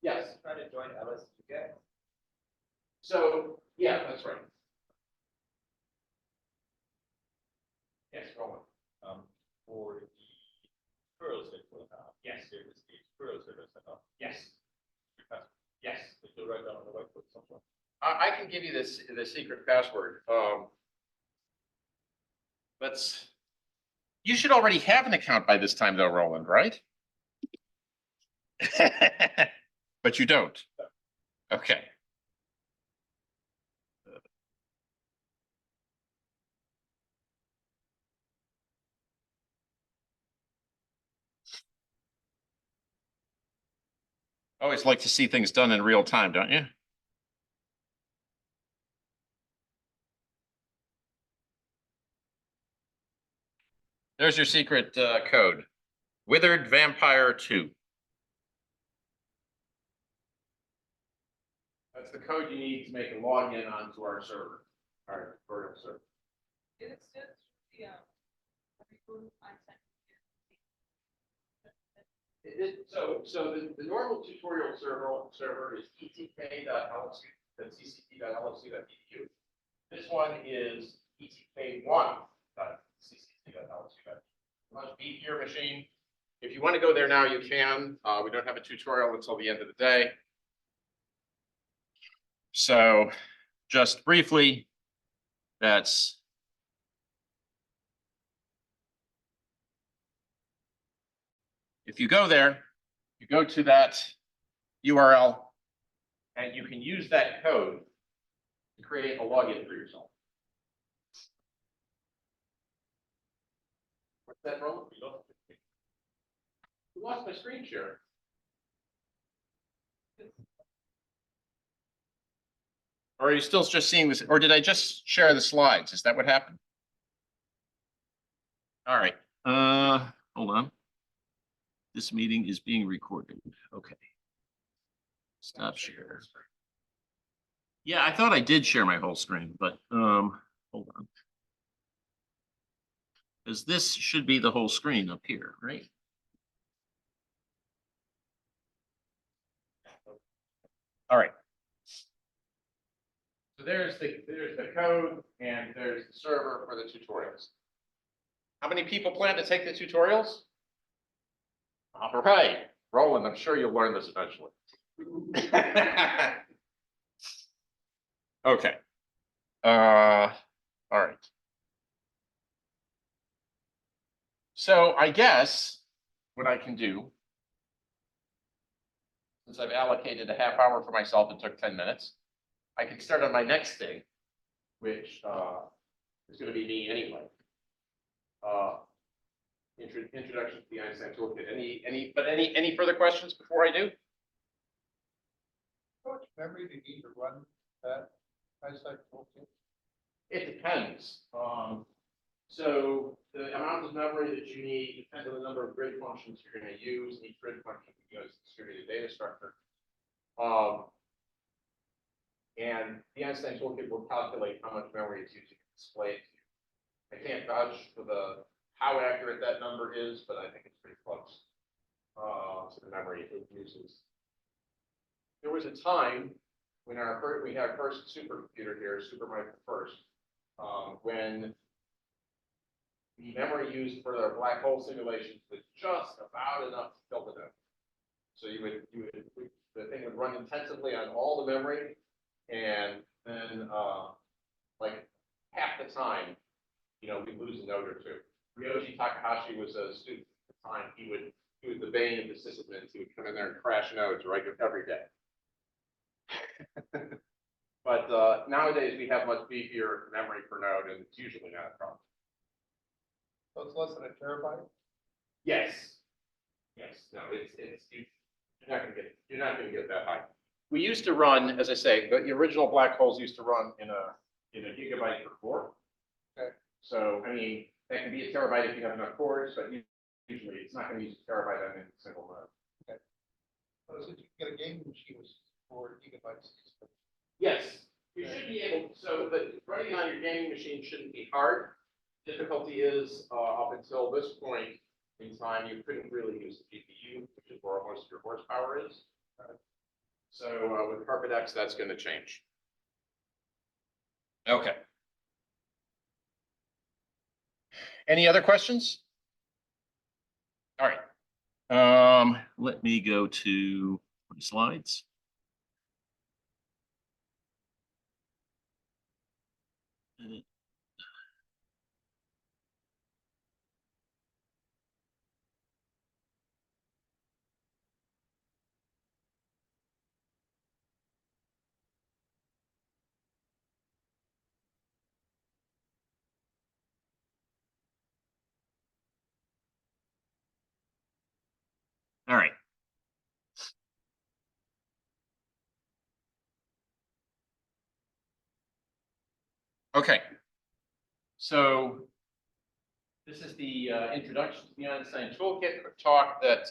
Yes. Try to join LS2K. So, yeah, that's right. Yes, go on. For the tutorial schedule, Yes. there is the tutorial schedule set up. Yes. Yes. If you write down on the whiteboard somewhere. I can give you this the secret password. You should already have an account by this time, though, Roland, right? But you don't. Okay. Always like to see things done in real time, don't you? There's your secret code. Withered Vampire 2. That's the code you need to make a login onto our server, our virtual server. It's just the Einstein. So the normal tutorial server is etk.lsc.ccc.lsc.edu. This one is etk1.ccc.lsc.edu. Must be your machine. If you want to go there now, you can. We don't have a tutorial until the end of the day. So just briefly, that's if you go there, you go to that URL, and you can use that code to create a login for yourself. What's that, Roland? You lost my screen share. Or are you still just seeing this? Or did I just share the slides? Is that what happened? All right. Hold on. This meeting is being recorded. Okay. Stop share. Yeah, I thought I did share my whole screen, but hold on. Because this should be the whole screen up here, right? All right. So there's the code and there's the server for the tutorials. How many people plan to take the tutorials? All right, Roland, I'm sure you'll learn this eventually. Okay. All right. So I guess what I can do, since I've allocated a half hour for myself and took 10 minutes, I can start on my next thing, which is going to be me anyway. Introduction to the Einstein Toolkit. Any further questions before I do? How much memory do you need to run that Einstein Toolkit? It depends. So the amount of memory that you need depends on the number of grid functions you're going to use. Each grid function goes distributed data structure. And the Einstein Toolkit will calculate how much memory it's using to display it to you. I can't vouch for how accurate that number is, but I think it's pretty close to the memory it uses. There was a time when we had our first supercomputer here, Supermicro first, when the memory used for the black hole simulations was just about enough to fill the node. So the thing would run intensively on all the memory, and then like half the time, we'd lose a node or two. Ryoji Takahashi was a student at the time. He was the bane of the sysadmins. He would come in there and crash nodes every day. But nowadays we have much beefier memory per node, and it's usually not a problem. So it's less than a terabyte? Yes. Yes. No, you're not gonna get that high. We used to run, as I say, the original black holes used to run in a gigabyte per core. Okay. So I mean, that can be a terabyte if you have enough cores, but usually it's not going to use a terabyte on a single node. Okay. So if you get a gaming machine with 4 gigabytes. Yes, you should be able. So running on your gaming machine shouldn't be hard. Difficulty is up until this point in time, you couldn't really use the GPU, which is where most of your horsepower is. So with Carpet X, that's going to change. Okay. Any other questions? All right. Let me go to my slides. All right. Okay. So this is the introduction to the Einstein Toolkit, a talk that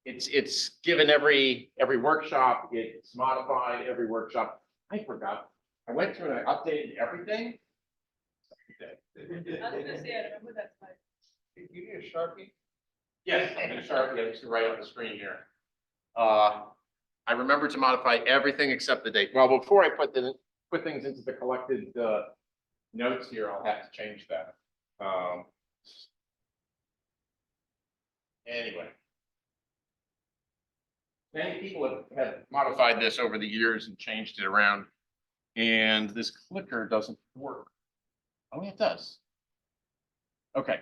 it's given every workshop. It's modified every workshop. I forgot. I went through and I updated everything. I was gonna say, I remember that slide. You need a Sharpie? Yes, I'm gonna Sharpie. I'm just gonna write on the screen here. I remember to modify everything except the date. Well, before I put things into the collected notes here, I'll have to change that. Anyway. Many people have modified this over the years and changed it around. And this clicker doesn't work. Oh, it does. Okay.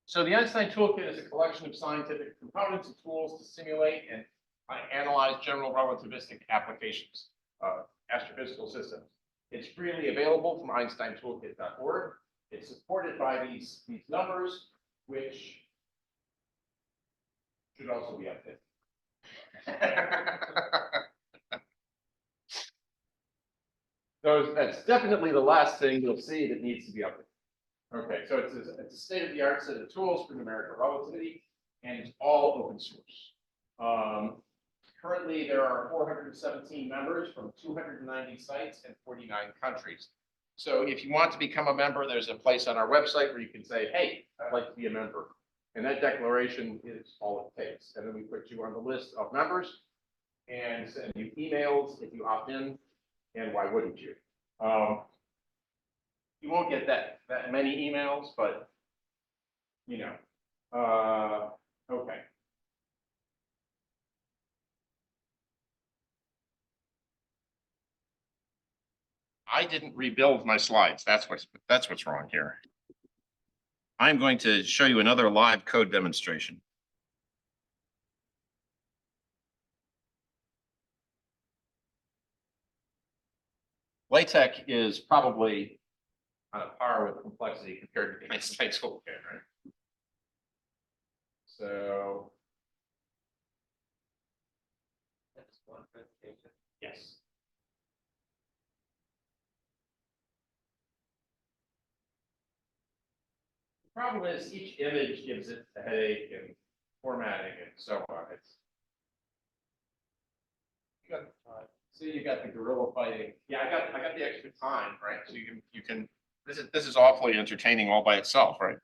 So the Einstein Toolkit is a collection of scientific components and tools to simulate and analyze general relativistic applications, astrophysical systems. It's freely available from einsteintoolkit.org. It's supported by these numbers, which should also be updated. So that's definitely the last thing you'll see that needs to be updated. Okay, so it's a state-of-the-art set of tools for numerical relativity, and it's all open source. Currently, there are 417 members from 290 sites and 49 countries. So if you want to become a member, there's a place on our website where you can say, hey, I'd like to be a member. And that declaration is all it takes. And then we put you on the list of members and send you emails if you opt in. And why wouldn't you? You won't get that many emails, but you know, okay. I didn't rebuild my slides. That's what's wrong here. I'm going to show you another live code demonstration. LaTeX is probably on a par with complexity compared to the Einstein Toolkit, right? So that's one presentation. Yes. The problem is each image gives it a headache and formatting and so on. It's You got the time. so you got the gorilla fighting. Yeah, I got the extra time, right? So you can this is awfully entertaining all by itself, right?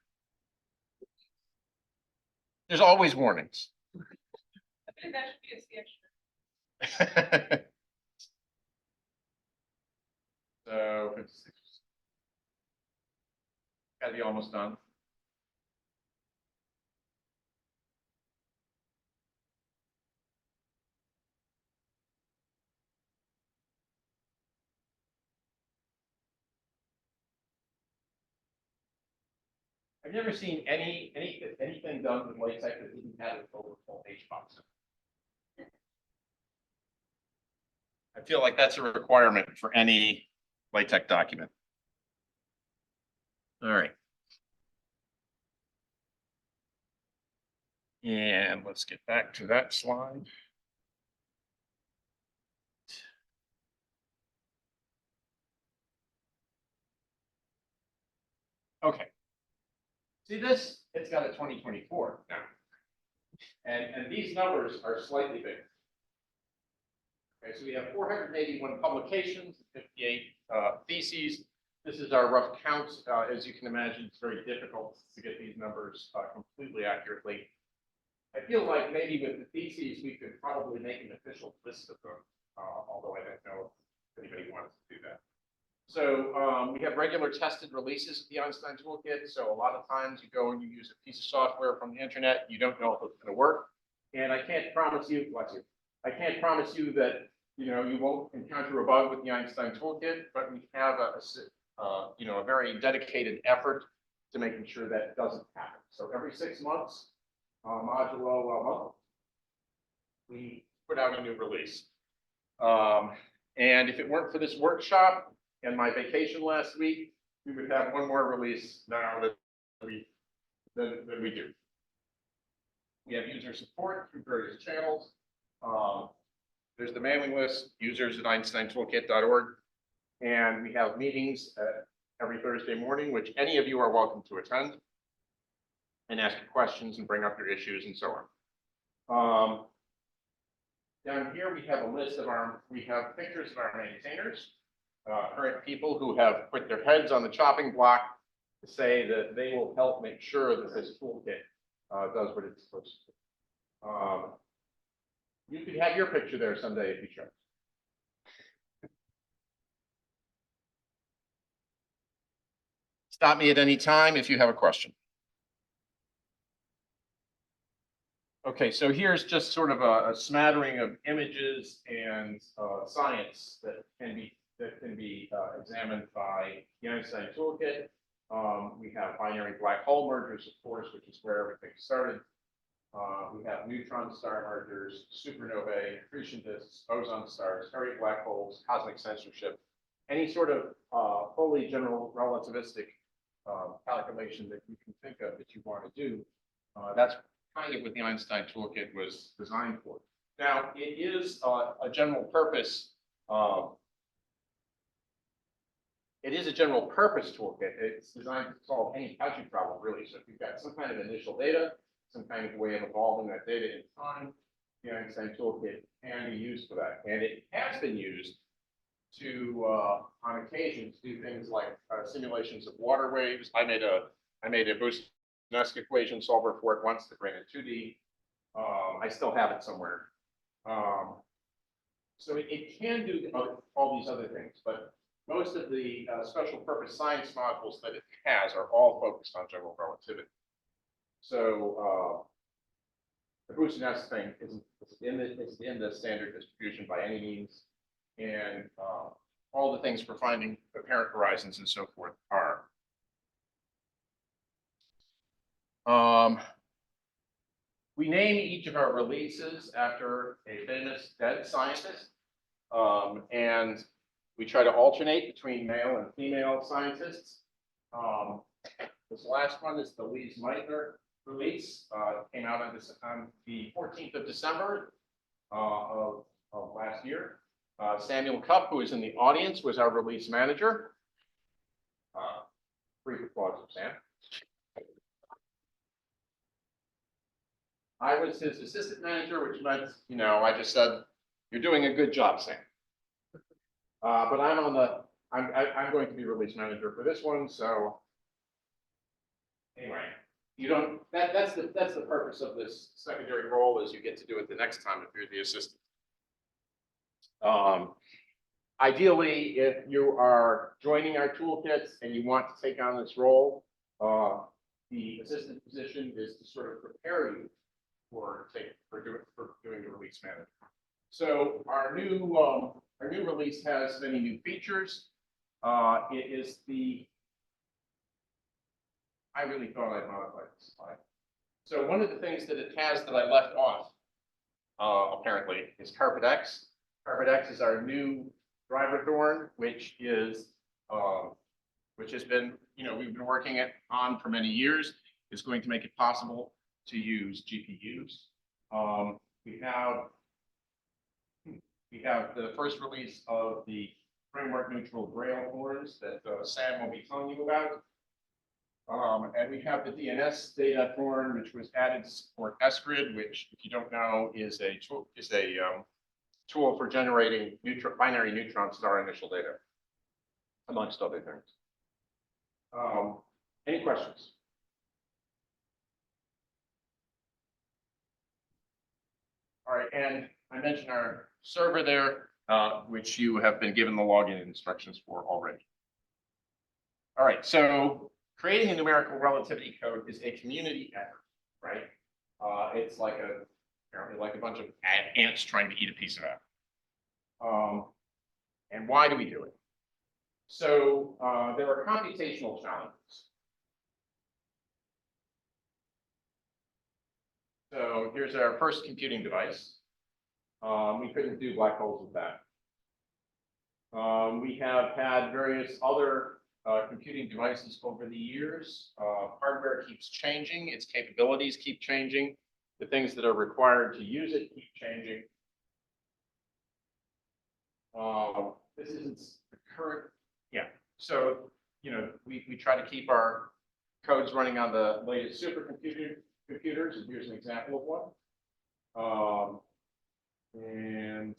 There's always warnings. I think that should be a sketch. So 56. Gotta be almost done. I've never seen anything done with LaTeX that didn't have an overfull HBox. I feel like that's a requirement for any LaTeX document. All right. And let's get back to that slide. Okay. See this? It's got a 2024 now. And these numbers are slightly bigger. Okay, so we have 481 publications, 58 theses. This is our rough count. As you can imagine, it's very difficult to get these numbers completely accurately. I feel like maybe with the theses, we could probably make an official list of them, although I don't know if anybody wants to do that. So we have regular tested releases of the Einstein Toolkit. So a lot of times you go and you use a piece of software from the internet, you don't know if it's going to work. And I can't promise you, bless you, I can't promise you that, you know, you won't encounter a bug with the Einstein Toolkit, but we have a very dedicated effort to making sure that doesn't happen. So every 6 months, modulo a month, we put out a new release. And if it weren't for this workshop and my vacation last week, we would have one more release now than we do. We have user support through various channels. There's the mailing list, users@einsteintoolkit.org. And we have meetings every Thursday morning, which any of you are welcome to attend and ask questions and bring up your issues and so on. Down here, we have a list of we have pictures of our maintainers, current people who have put their heads on the chopping block to say that they will help make sure that this toolkit does what it's supposed to. You could have your picture there someday if you chose. Stop me at any time if you have a question. Okay, so here's just sort of a smattering of images and science that can be examined by the Einstein Toolkit. We have binary black hole mergers, of course, which is where everything started. We have neutron star mergers, supernovae, accretion disks, boson stars, Harriot black holes, cosmic censorship, any sort of fully general relativistic calculation that you can think of that you want to do. That's kind of what the Einstein Toolkit was designed for. Now, it is a general purpose. It is a general purpose toolkit. It's designed to solve any algebra problem, really. So if you've got some kind of initial data, some kind of way of evolving that data in time, the Einstein Toolkit can be used for that. And it has been used to, on occasion, to do things like simulations of water waves. I made a Boost-Nesk equation solver for it once that ran in 2D. I still have it somewhere. So it can do all these other things, but most of the special purpose science modules that it has are all focused on general relativity. So the Boost-Nesk thing isn't in the standard distribution by any means, and all the things for finding apparent horizons and so forth are. We name each of our releases after a famous dead scientist, and we try to alternate between male and female scientists. This last one is the Louise Meitner release. Came out on the 14th of December of last year. Samuel Cupp, who is in the audience, was our release manager. Brief applause for Sam. I was his assistant manager, which meant, you know, I just said, "You're doing a good job, Sam." But I'm going to be release manager for this one, so anyway, you don't. That's the purpose of this secondary role, is you get to do it the next time if you're the assistant. Ideally, if you are joining our toolkits and you want to take on this role, the assistant position is to sort of prepare you for doing the release manager. So our new release has many new features. It is I really thought I'd modify this slide. So one of the things that it has that I left off, apparently, is Carpet X. Carpet X is our new driver thorn, which has been, we've been working on for many years. Is going to make it possible to use GPUs. We have the first release of the framework neutral Grail thorns that Sam will be telling you about. And we have the DNS data thorn, which was added to support SGRID, which, if you don't know, is a tool for generating binary neutron star initial data, amongst other things. Any questions? All right, and I mentioned our server there, which you have been given the login instructions for already. All right, so creating a numerical relativity code is a community effort, right? It's like apparently like a bunch of ants trying to eat a piece of apple. And why do we do it? So there are computational challenges. So here's our first computing device. We couldn't do black holes with that. We have had various other computing devices over the years. Hardware keeps changing, its capabilities keep changing. The things that are required to use it keep changing. This isn't the current, yeah. So, you know, we try to keep our codes running on the latest computers, and here's an example of one. And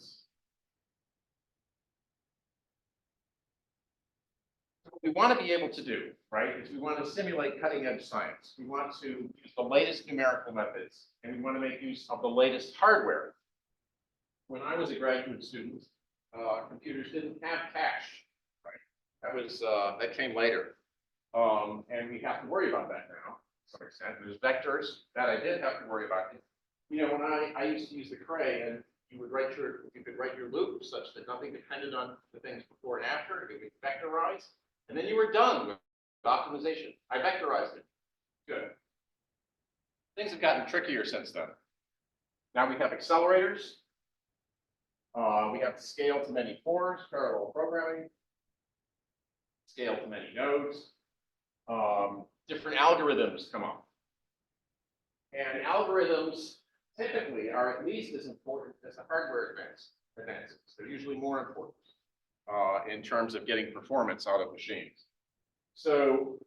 what we want to be able to do, right, is we want to simulate cutting edge science. We want to use the latest numerical methods, and we want to make use of the latest hardware. When I was a graduate student, computers didn't have cache, right? That came later. And we have to worry about that now, to some extent. There's vectors that I did have to worry about. You know, when I used to use the Cray, and you could write your loop such that nothing depended on the things before and after. It would be vectorized, and then you were done with optimization. I vectorized it. Good. Things have gotten trickier since then. Now we have accelerators. We have to scale to many cores, parallel programming, scale to many nodes. Different algorithms come up. And algorithms typically are at least as important as the hardware advances. They're usually more important in terms of getting performance out of machines. So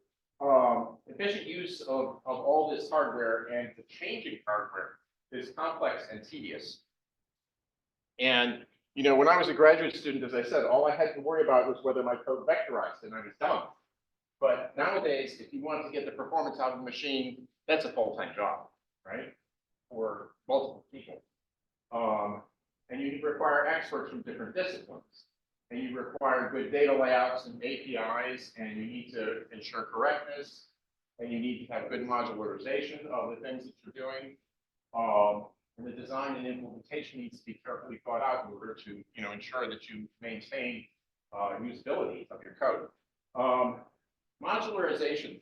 efficient use of all this hardware and the changing hardware is complex and tedious. And you know, when I was a graduate student, as I said, all I had to worry about was whether my code vectorized, and I was done. But nowadays, if you want to get the performance out of the machine, that's a full-time job, right? For multiple people. And you require experts from different disciplines. And you require good data layouts and APIs, and you need to ensure correctness, and you need to have good modularization of the things that you're doing. And the design and implementation needs to be carefully thought out in order to, you know, ensure that you maintain usability of your code. Modularization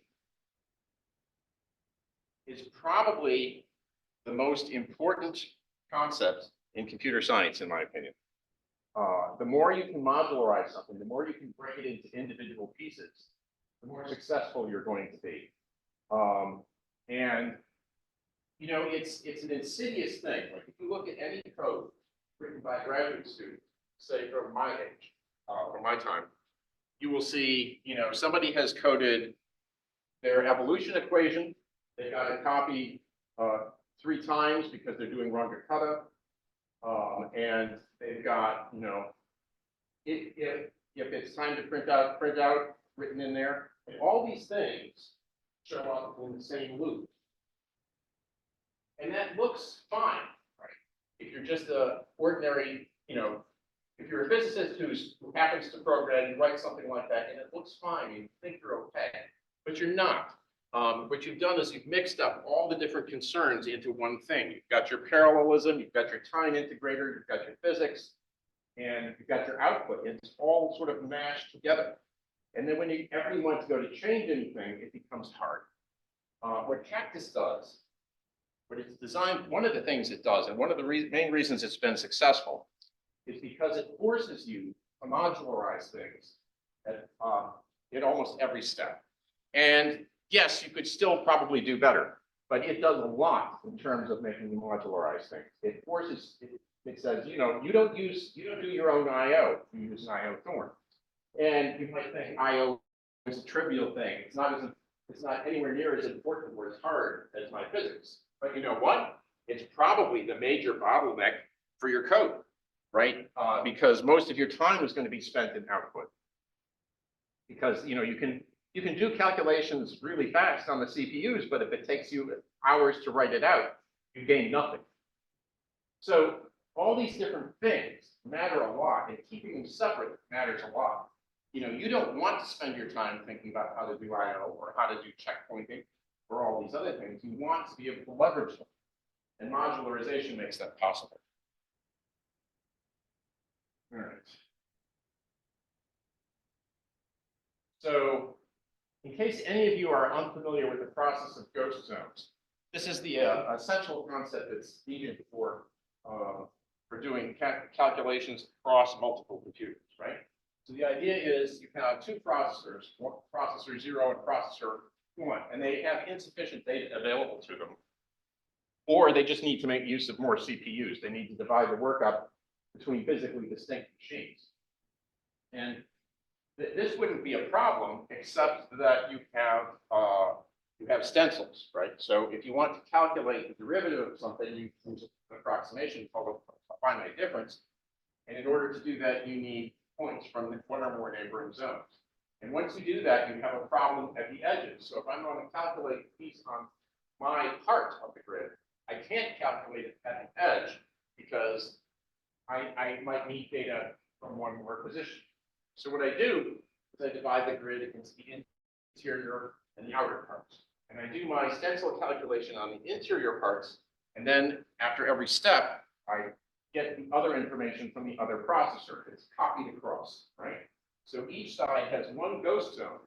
is probably the most important concept in computer science, in my opinion. The more you can modularize something, the more you can break it into individual pieces, the more successful you're going to be. And you know, it's an insidious thing. Like if you look at any code written by graduate students, say from my age, from my time, you will see, you know, somebody has coded their evolution equation. They got it copied 3 times because they're doing Runge-Kutta. And they've got, you know, if it's time to print out written in there. And all these things show up in the same loop. And that looks fine, right? If you're just a ordinary, you know, if you're a physicist who happens to program, you write something like that, and it looks fine, you think you're okay, but you're not. What you've done is you've mixed up all the different concerns into one thing. You've got your parallelism, you've got your time integrator, you've got your physics, and you've got your output. It's all sort of mashed together. And then when you ever want to go to change anything, it becomes hard. What Cactus does, but it's designed, one of the things it does, and one of the main reasons it's been successful, is because it forces you to modularize things at almost every step. And yes, you could still probably do better, but it does a lot in terms of making you modularize things. It forces, it says, you know, you don't do your own IO, you use an IO thorn. And you might think IO is a trivial thing. It's not anywhere near as important or as hard as my physics. But you know what? It's probably the major bottleneck for your code, right? Because most of your time is going to be spent in output. Because you know you can do calculations really fast on the CPUs, but if it takes you hours to write it out, you gain nothing. So all these different things matter a lot, and keeping them separate matters a lot. You know, you don't want to spend your time thinking about how to do I/O or how to do checkpointing or all these other things. You want to be able to leverage them, and modularization makes that possible. All right. So, in case any of you are unfamiliar with the process of ghost zones, this is the essential concept that's needed for doing calculations across multiple computers, right? So the idea is you have two processors, processor 0 and processor 1, and they have insufficient data available to them, or they just need to make use of more CPUs. They need to divide the work up between physically distinct machines. And this wouldn't be a problem, except that you have stencils, right? So if you want to calculate the derivative of something, you use an approximation called a finite difference. And in order to do that, you need points from one or more neighboring zones. And once you do that, you have a problem at the edges. So if I'm going to calculate a piece on my part of the grid, I can't calculate it at the edge because I might need data from one more position. So what I do is I divide the grid into the interior and the outer parts. And I do my stencil calculation on the interior parts. And then after every step, I get the other information from the other processor. It's copied across, right? So each side has one ghost zone,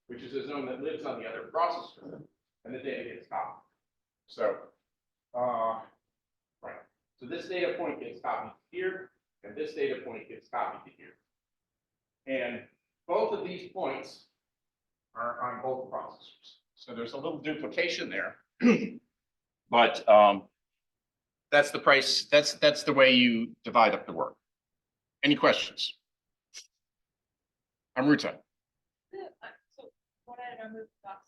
which is a zone that lives on the other processor, and the data gets copied. So, right. So this data point gets copied here, and this data point gets copied to here. And both of these points are on both processors. So there's a little duplication there, but that's the price. That's the way you divide up the work. Any questions? I'm Ruta. So what I remember last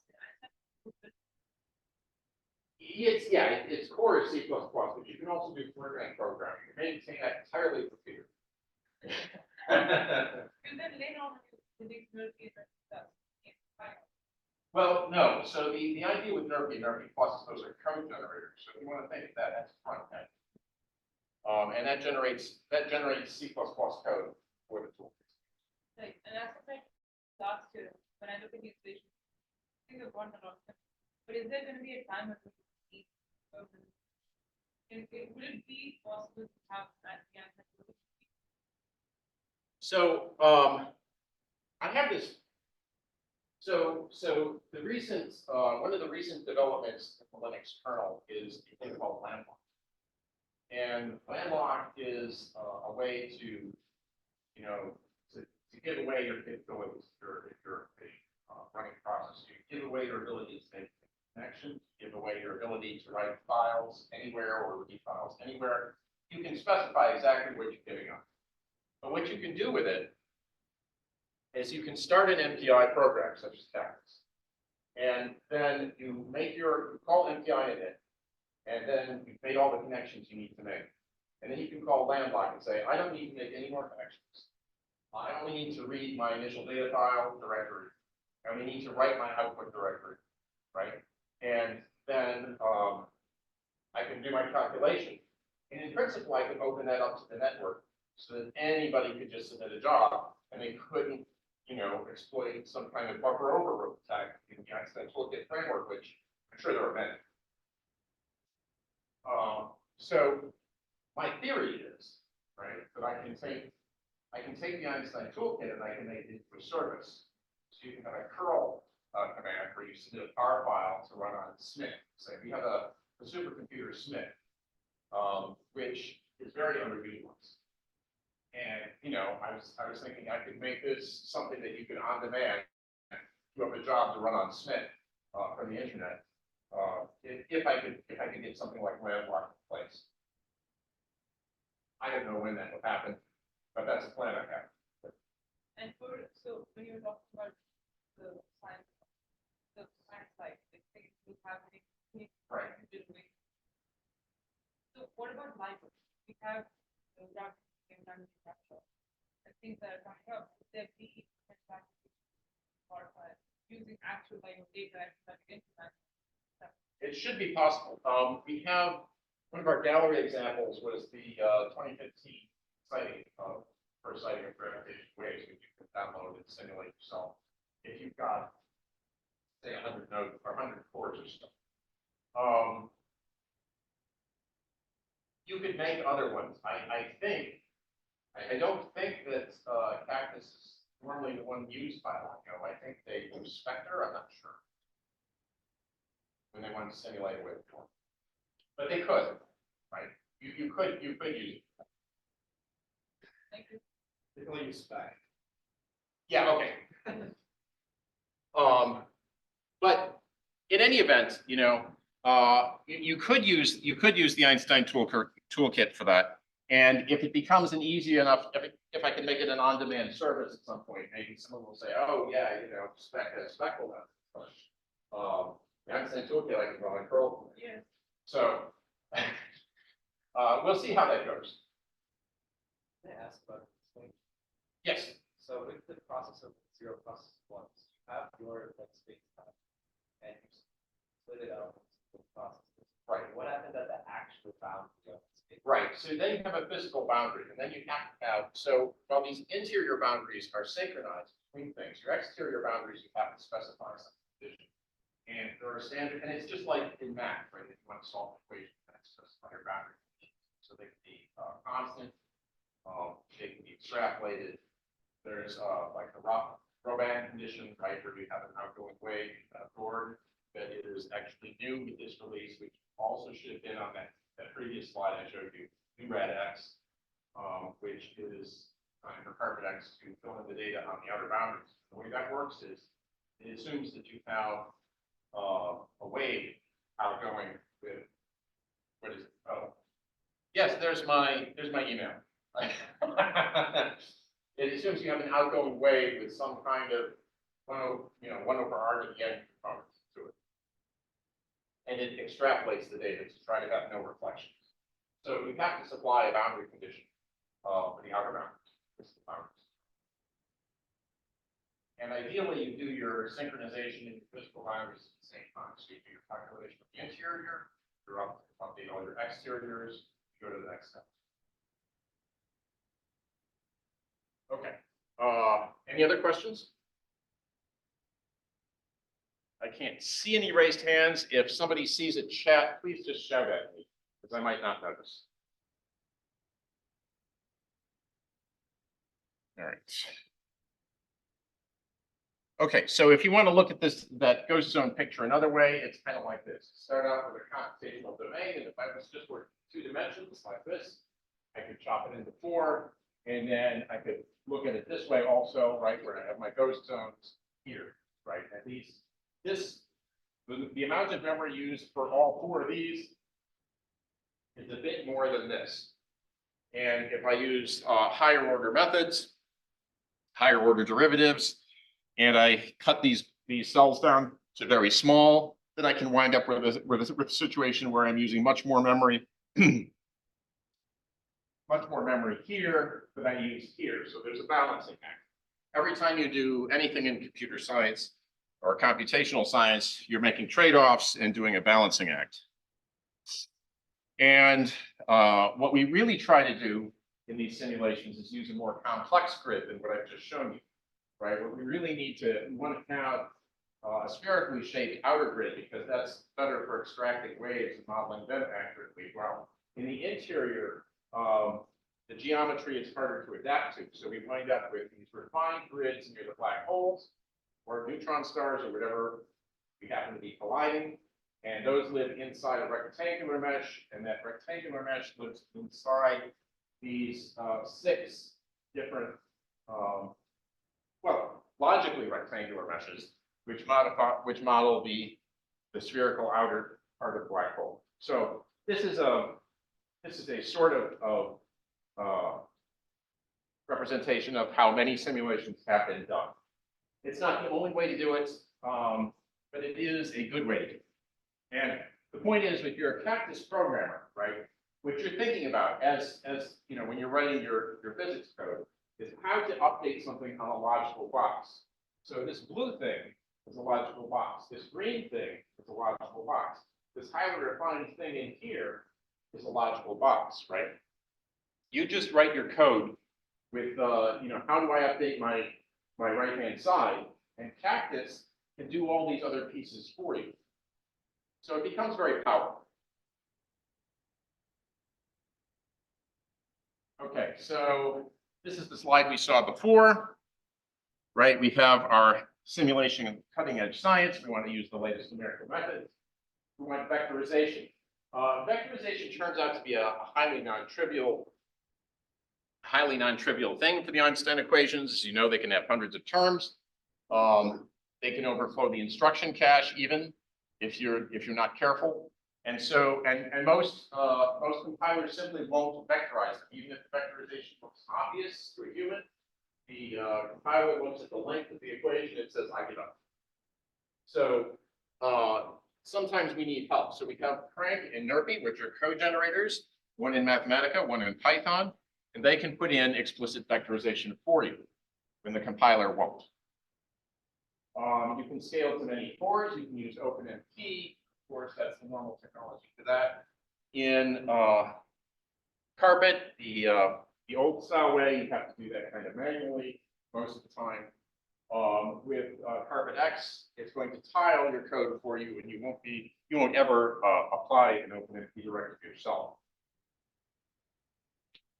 It's core is C++, but you can also do programming. You may say that entirely for Peter. and then later on the next stuff. Well, no. So the idea with NERPy plus, those are code generators. So if you want to think of that as front end, and that generates C++ code for the tool. Right, and that's what I last year when I look at these visions, I think I've gone a lot. But is there going to be a time when we need would it be possible to have that answer? So I have this. So the recent one of the recent developments in the Linux kernel is a thing called landlock. And landlock is a way to, to give away your capabilities if you're a running process. You give away your ability to make connections, give away your ability to write files anywhere or read files anywhere. You can specify exactly what you're giving up. But what you can do with it is you can start an MPI program such as text, and then you call MPI in it, and then you've made all the connections you need to make. And then you can call landlock and say, I don't need to make any more connections. I only need to read my initial data file directory. I only need to write my output directory, right? And then I can do my calculation. And in principle, I can open that up to the network so that anybody could just submit a job, and they couldn't, exploit some kind of buffer overload attack in the Einstein Toolkit framework, which I'm sure there are many. So my theory is, right, that I can take the Einstein Toolkit and I can make it into a service. So you can have a curl command where you submit a tar file to run on SMIC. Say we have a supercomputer SMIC, which is very underutilized. And I was thinking I could make this something that you can on demand. You have a job to run on SMIC from the internet. If I could get something like landlock in place. I don't know when that will happen, but that's a plan I have. And so when you're talking about the science side, the things will happen. Right. So what about libraries? We have the and things that are coming up. Would there be using actual data and internet? It should be possible. We have One of our gallery examples was the 2015 sighting of first sighting of gravitational waves, which you can download and simulate yourself. If you've got, say, 100 nodes or 100 cores or stuff. You could make other ones. I don't think that Cactus is normally the one used by Longo. I think they use Spectre. I'm not sure. When they want to simulate a waveform. But they could, right? You could use it. Thank you. They only use spec. Yeah, okay. But in any event, you could use the Einstein toolkit for that. And if it becomes an easy enough, if I can make it an on-demand service at some point, maybe someone will say, oh yeah, spec will have. The Einstein toolkit I can run a curl. Yes. So we'll see how that goes. Can I ask about this thing? Yes. So with the process of zero process ones, you have your like space time and you split it out into processes. Right. What happened at the actual boundary of the space? Right, so then you have a physical boundary, and then you have to have, so while these interior boundaries are synchronized between things, your exterior boundaries, you have to specify some condition. And there are standard, and it's just like in math, right, if you want to solve an equation, you have to specify your boundary conditions. So they can be constant, they can be extrapolated. There's like the Robin condition, right, where you have an outgoing wave board that is actually new with this release, which also should have been on that previous slide I showed you, new rad X, which is for carpet X to fill in the data on the outer boundaries. The way that works is it assumes that you have a wave outgoing with what is it? Oh, yes, there's my email. It assumes you have an outgoing wave with some kind of 1 over R to the n components to it. And it extrapolates the data to try to have no reflections. So you have to supply a boundary condition for the outer boundaries. And ideally, you do your synchronization in your physical boundaries at the same time. So you do your calculation of the interior, you update all your exteriors, you go to the next step. Okay. Any other questions? I can't see any raised hands. If somebody sees a chat, please just shout at me, because I might not notice. All right. Okay, so if you want to look at this, that ghost zone picture another way, it's kind of like this. Start out with a computational domain, and if I was just working 2 dimensions like this, I could chop it into 4, and then I could look at it this way also, right, where I have my ghost zones here, right? At least the amount of memory used for all 4 of these is a bit more than this. And if I use higher order methods, higher order derivatives, and I cut these cells down to very small, then I can wind up with a situation where I'm using much more memory, much more memory here than I use here. So there's a balancing act. Every time you do anything in computer science or computational science, you're making trade-offs and doing a balancing act. And what we really try to do in these simulations is use a more complex grid than what I've just shown you. Right, what we really need we want to have a spherically shaped outer grid because that's better for extracting waves and modeling them accurately. Well, in the interior, the geometry is harder to adapt to. So we wind up with these refined grids near the black holes or neutron stars or whatever we happen to be colliding. And those live inside a rectangular mesh, and that rectangular mesh lives inside these 6 different logically rectangular meshes, which model the spherical outer part of the black hole. So this is a sort of representation of how many simulations have been done. It's not the only way to do it, but it is a good way to do it. And the point is, if you're a Cactus programmer, right, what you're thinking about as when you're writing your physics code is how to update something on a logical box. So this blue thing is a logical box. This green thing is a logical box. This highly refined thing in here is a logical box, right? You just write your code with, how do I update my right-hand side? And Cactus can do all these other pieces for you. So it becomes very powerful. Okay, so this is the slide we saw before, right? We have our simulation of cutting edge science. We want to use the latest numerical methods. We want vectorization. Vectorization turns out to be a highly non-trivial thing for the Einstein equations. As you know, they can have hundreds of terms. They can overflow the instruction cache even if you're not careful. And so, most compilers simply won't vectorize them, even if the vectorization looks obvious to a human. The compiler looks at the length of the equation and says, I give up. So sometimes we need help. So we have Crank and NURPy, which are code generators, one in Mathematica, one in Python, and they can put in explicit vectorization for you when the compiler won't. You can scale to many cores. You can use OpenMP. Of course, that's the normal technology for that. In Carpet, the old style way, you have to do that kind of manually most of the time. With Carpet X, it's going to tile your code for you, and you won't ever apply an OpenMP directive yourself.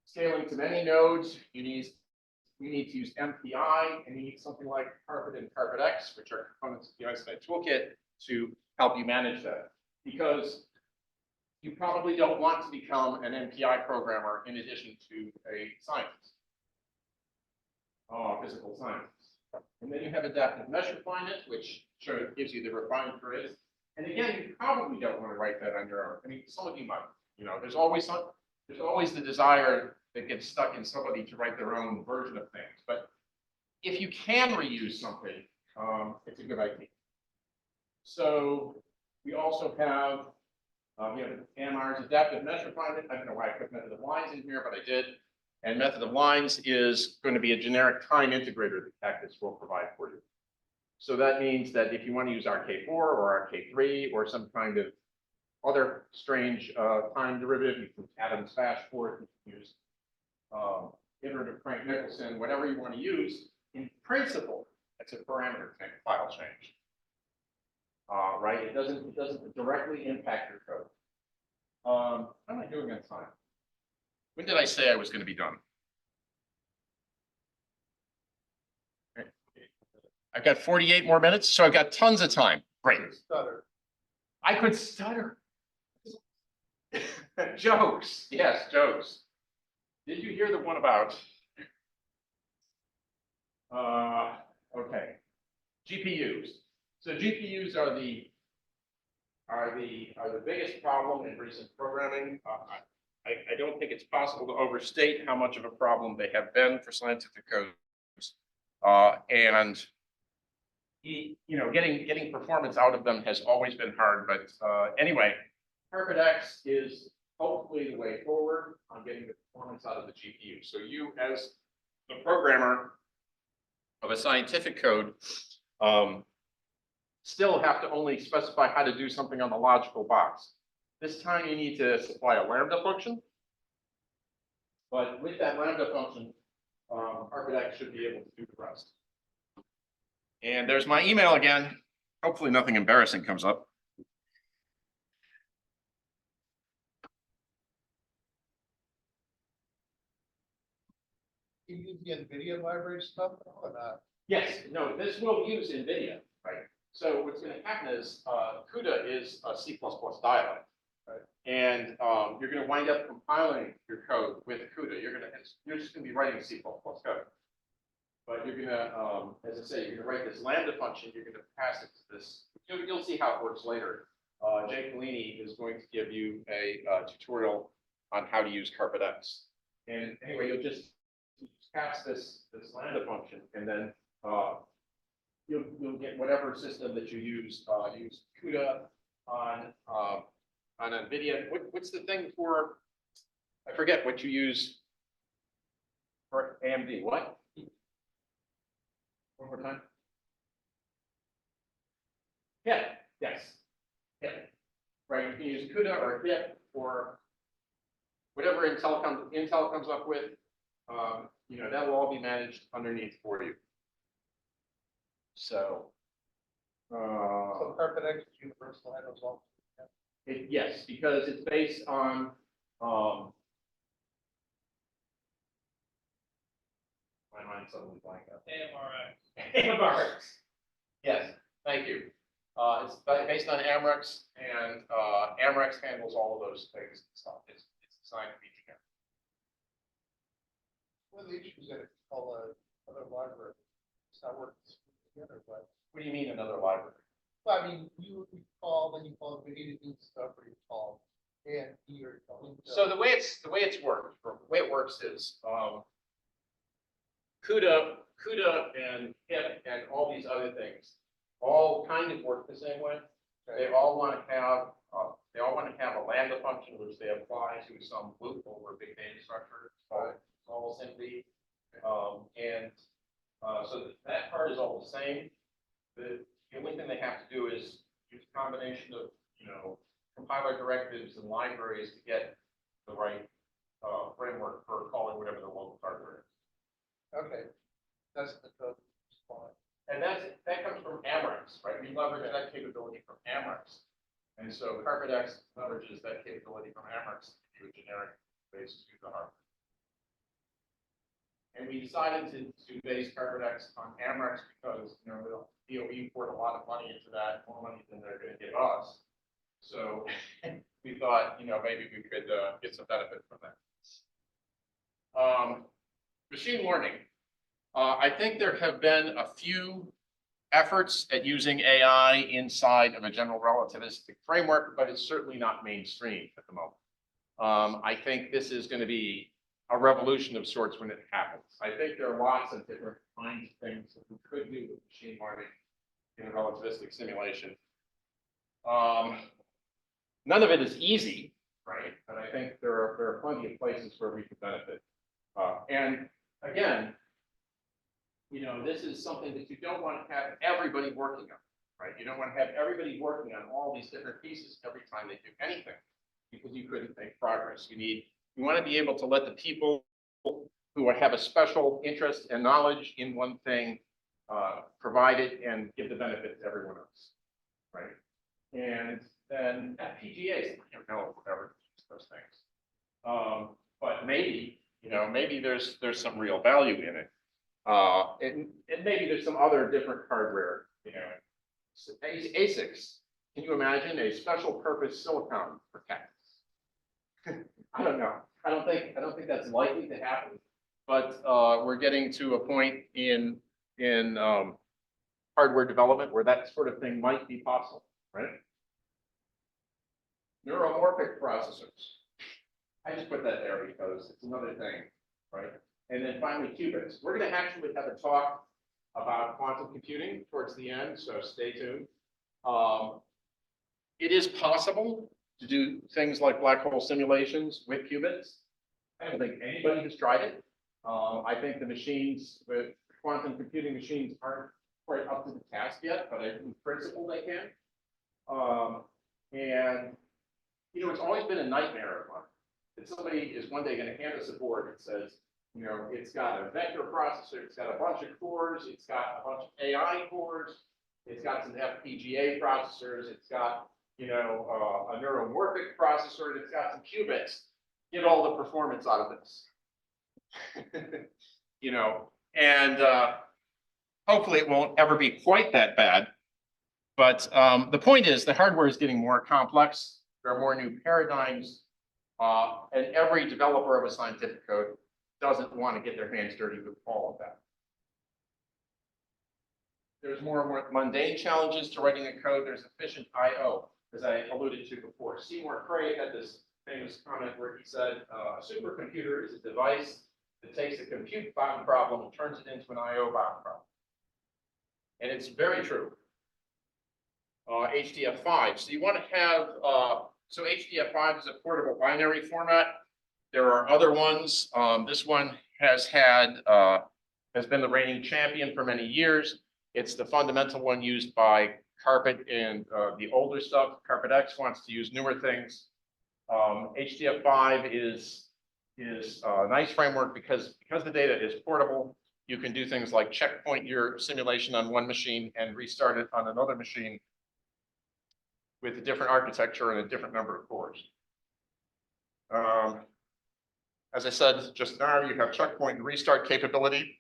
Scaling to many nodes, you need to use MPI, and you need something like Carpet and Carpet X, which are components of the Einstein Toolkit, to help you manage that. Because you probably don't want to become an MPI programmer in addition to a scientist, physical scientist. And then you have adaptive mesh refinement, which gives you the refined grids. And again, you probably don't want to write that on your own. I mean, some of you might. There's always the desire that gets stuck in somebody to write their own version of things. But if you can reuse something, it's a good idea. So we also have AMR's adaptive mesh refinement. I don't know why I put method of lines in here, but I did. And method of lines is going to be a generic time integrator that Cactus will provide for you. So that means that if you want to use RK4 or RK3 or some kind of other strange time derivative, you can Adams Bash for it. You can use iterative Crank-Nicholson, whatever you want to use. In principle, it's a parameter file change. Right? It doesn't directly impact your code. How am I doing on time? When did I say I was going to be done? Okay. I've got 48 more minutes, so I've got tons of time. Great. Stutter. I could stutter. Jokes. Yes, jokes. Did you hear the one about? Okay. GPUs. So GPUs are the biggest problem in recent programming. I don't think it's possible to overstate how much of a problem they have been for scientific codes. And getting performance out of them has always been hard. But anyway, Carpet X is hopefully the way forward on getting the performance out of the GPU. So you, as the programmer of a scientific code, still have to only specify how to do something on the logical box. This time you need to supply a lambda function. But with that lambda function, Carpet X should be able to do the rest. And there's my email again. Hopefully nothing embarrassing comes up. You use the NVIDIA library stuff or not? Yes, no, this will use NVIDIA, right? So what's going to happen is CUDA is a C++ dialect, right? And you're going to wind up compiling your code with CUDA. You're just going to be writing C++ code. But you're going to, as I say, you're going to write this lambda function. You're going to pass it to this. You'll see how it works later. Jay Collini is going to give you a tutorial on how to use Carpet X. And anyway, you'll just pass this lambda function, and then you'll get whatever system that you use. Use CUDA on NVIDIA. What's the thing for? I forget what you use for AMD. What? One more time. Yeah. Yes. Yeah. Right. You can use CUDA or HIP for whatever Intel comes up with, you know, that will all be managed underneath for you. So. So Carpet X is universal, I know all. Yes, because it's based on, my mind suddenly blank out. AMRX. Yes, thank you. It's based on Amrex, and Amrex handles all of those things and stuff. It's designed to be together. One of the issues that it's called another library, it's not working together, but, What do you mean another library? well, I mean, you call, then you call, we need to do stuff, or you call, and you're calling. So the way it works is, CUDA and HIP and all these other things all kind of work the same way. They all want to have a lambda function which they apply to some loop over a big data structure. It's all SIMD. So that part is all the same. The only thing they have to do is use a combination of, you know, compiler directives and libraries to get the right framework for calling whatever the local hardware is. Okay, that's the code. And that comes from Amrex, right? We leverage that capability from Amrex. And so Carpet X leverages that capability from Amrex to do a generic basis to the hardware. And we decided to base Carpet X on Amrex because, you know, the DOE poured a lot of money into that, more money than they're going to give us. So we thought, you know, maybe we could get some benefit from that. Machine learning. I think there have been a few efforts at using AI inside of a general relativistic framework, but it's certainly not mainstream at the moment. I think this is going to be a revolution of sorts when it happens. I think there are lots of different kinds of things that we could do with machine learning in a relativistic simulation. None of it is easy, right? But I think there are plenty of places where we could benefit. And again, you know, this is something that you don't want to have everybody working on, right? You don't want to have everybody working on all these different pieces every time they do anything, because you couldn't make progress. You want to be able to let the people who have a special interest and knowledge in one thing provide it and give the benefit to everyone else, right? And then FPGAs, I don't know if we'll ever use those things, but maybe, you know, maybe there's some real value in it. And maybe there's some other different hardware, you know, ASICs. Can you imagine a special purpose silicon for cats? I don't know. I don't think that's likely to happen. But we're getting to a point in hardware development where that sort of thing might be possible, right? Neuromorphic processors. I just put that there because it's another thing, right? And then finally, qubits. We're going to actually have a talk about quantum computing towards the end, so stay tuned. It is possible to do things like black hole simulations with qubits. I don't think anybody has tried it. I think the quantum computing machines aren't quite up to the task yet, but in principle they can. And, you know, it's always been a nightmare of mine that somebody is one day going to hand us a board that says, you know, it's got a vector processor, it's got a bunch of cores, it's got a bunch of AI cores, it's got some FPGA processors, it's got, you know, a neuromorphic processor, and it's got some qubits. Get all the performance out of this. You know, and hopefully it won't ever be quite that bad. But the point is the hardware is getting more complex. There are more new paradigms, and every developer of a scientific code doesn't want to get their hands dirty with all of that. There's more and more mundane challenges to writing a code. There's efficient I/O, as I alluded to before. Seymour Cray had this famous comment where he said, a supercomputer is a device that takes a compute bound problem and turns it into an I/O bound problem. And it's very true. HDF5. So you want to have, so HDF5 is a portable binary format. There are other ones. This one has been the reigning champion for many years. It's the fundamental one used by Carpet and the older stuff. Carpet X wants to use newer things. HDF5 is is a nice framework because the data is portable. You can do things like checkpoint your simulation on one machine and restart it on another machine with a different architecture and a different number of cores. As I said just now, you have checkpoint and restart capability,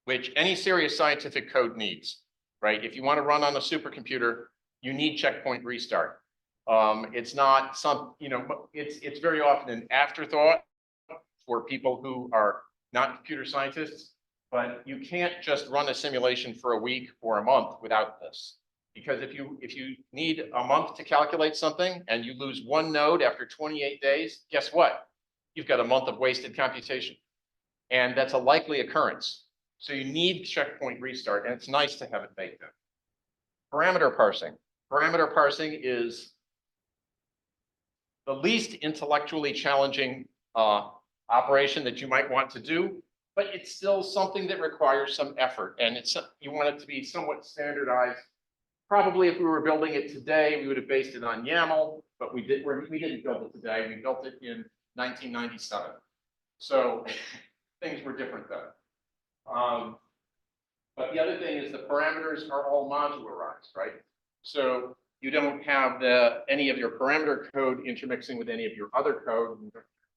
which any serious scientific code needs, right? If you want to run on a supercomputer, you need checkpoint restart. It's not some, it's very often an afterthought for people who are not computer scientists, but you can't just run a simulation for a week or a month without this. Because if you need a month to calculate something and you lose one node after 28 days, guess what? You've got a month of wasted computation. And that's a likely occurrence. So you need checkpoint restart, and it's nice to have it baked in. Parameter parsing. Parameter parsing is the least intellectually challenging operation that you might want to do, but it's still something that requires some effort, and you want it to be somewhat standardized. Probably if we were building it today, we would have based it on YAML, but we didn't build it today. We built it in 1997. So things were different then. But the other thing is the parameters are all modularized, right? So you don't have any of your parameter code intermixing with any of your other code.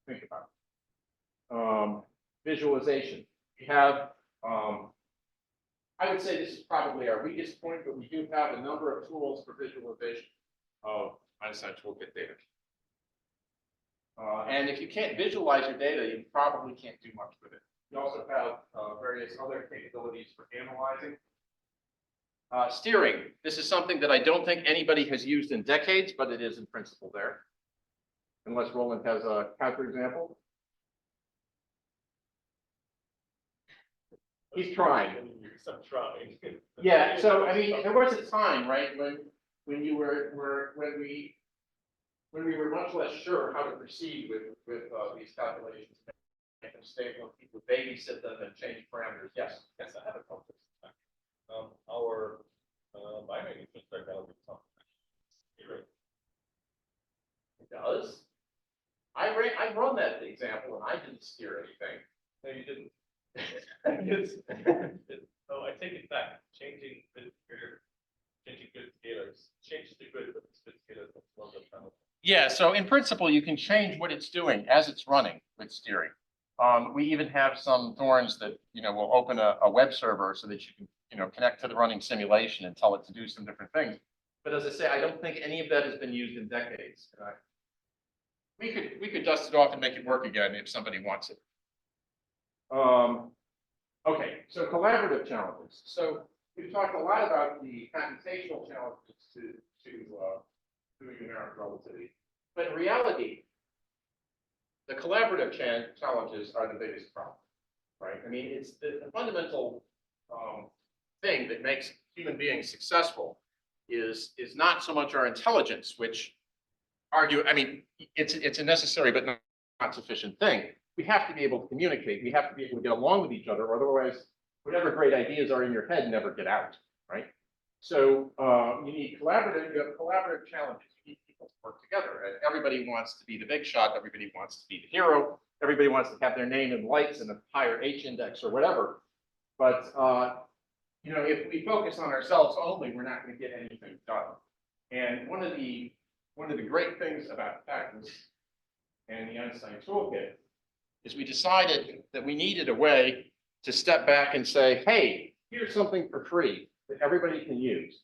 Think about it. Visualization. We have, I would say this is probably our weakest point, but we do have a number of tools for visualization of Einstein Toolkit data. And if you can't visualize your data, you probably can't do much with it. We also have various other capabilities for analyzing. Steering. This is something that I don't think anybody has used in decades, but it is in principle there. Unless Roland has a counterexample. He's trying. I'm trying. Yeah, so I mean, there was a time, right, when we were much less sure how to proceed with these calculations, make them stable, people babysit them and change parameters. Yes. Yes, I have a context. Our binary inference technology is something. It does. I run that example and I didn't steer anything. No, you didn't. So I take it back. Changing good scalars changes the grid, but it's good scalars. That's one of the panels. Yeah, so in principle, you can change what it's doing as it's running with steering. We even have some thorns that will open a web server so that you can connect to the running simulation and tell it to do some different things. But as I say, I don't think any of that has been used in decades. We could dust it off and make it work again if somebody wants it. Okay, so collaborative challenges. So we've talked a lot about the computational challenges to doing numeric relativity, but in reality, the collaborative challenges are the biggest problem, right? I mean, it's the fundamental thing that makes human beings successful is not so much our intelligence, which it's a necessary but not sufficient thing. We have to be able to communicate. We have to be able to get along with each other, or otherwise, whatever great ideas are in your head never get out, right? So you need collaborative challenges. You need people to work together. And everybody wants to be the big shot. Everybody wants to be the hero. Everybody wants to have their name in lights and a higher H index or whatever. But if we focus on ourselves only, we're not going to get anything done. And one of the great things about Factors and the Einstein Toolkit is we decided that we needed a way to step back and say, hey, here's something for free that everybody can use,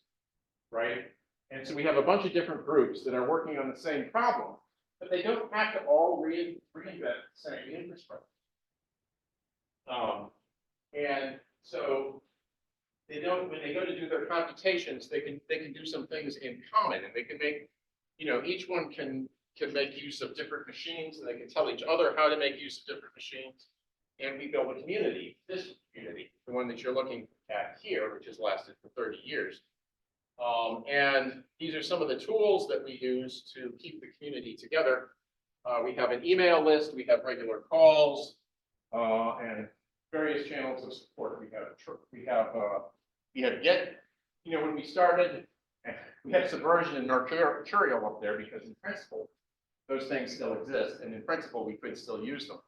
right? And so we have a bunch of different groups that are working on the same problem, but they don't have to all reinvent the same infrastructure. And so they don't, when they go to do their computations, they can do some things in common, and they can make, each one can make use of different machines, and they can tell each other how to make use of different machines. And we build a community, this community, the one that you're looking at here, which has lasted for 30 years. And these are some of the tools that we use to keep the community together. We have an email list, we have regular calls, and various channels of support. We had Git, when we started, we had Subversion and Mercurial up there because in principle, those things still exist, and in principle, we could still use them.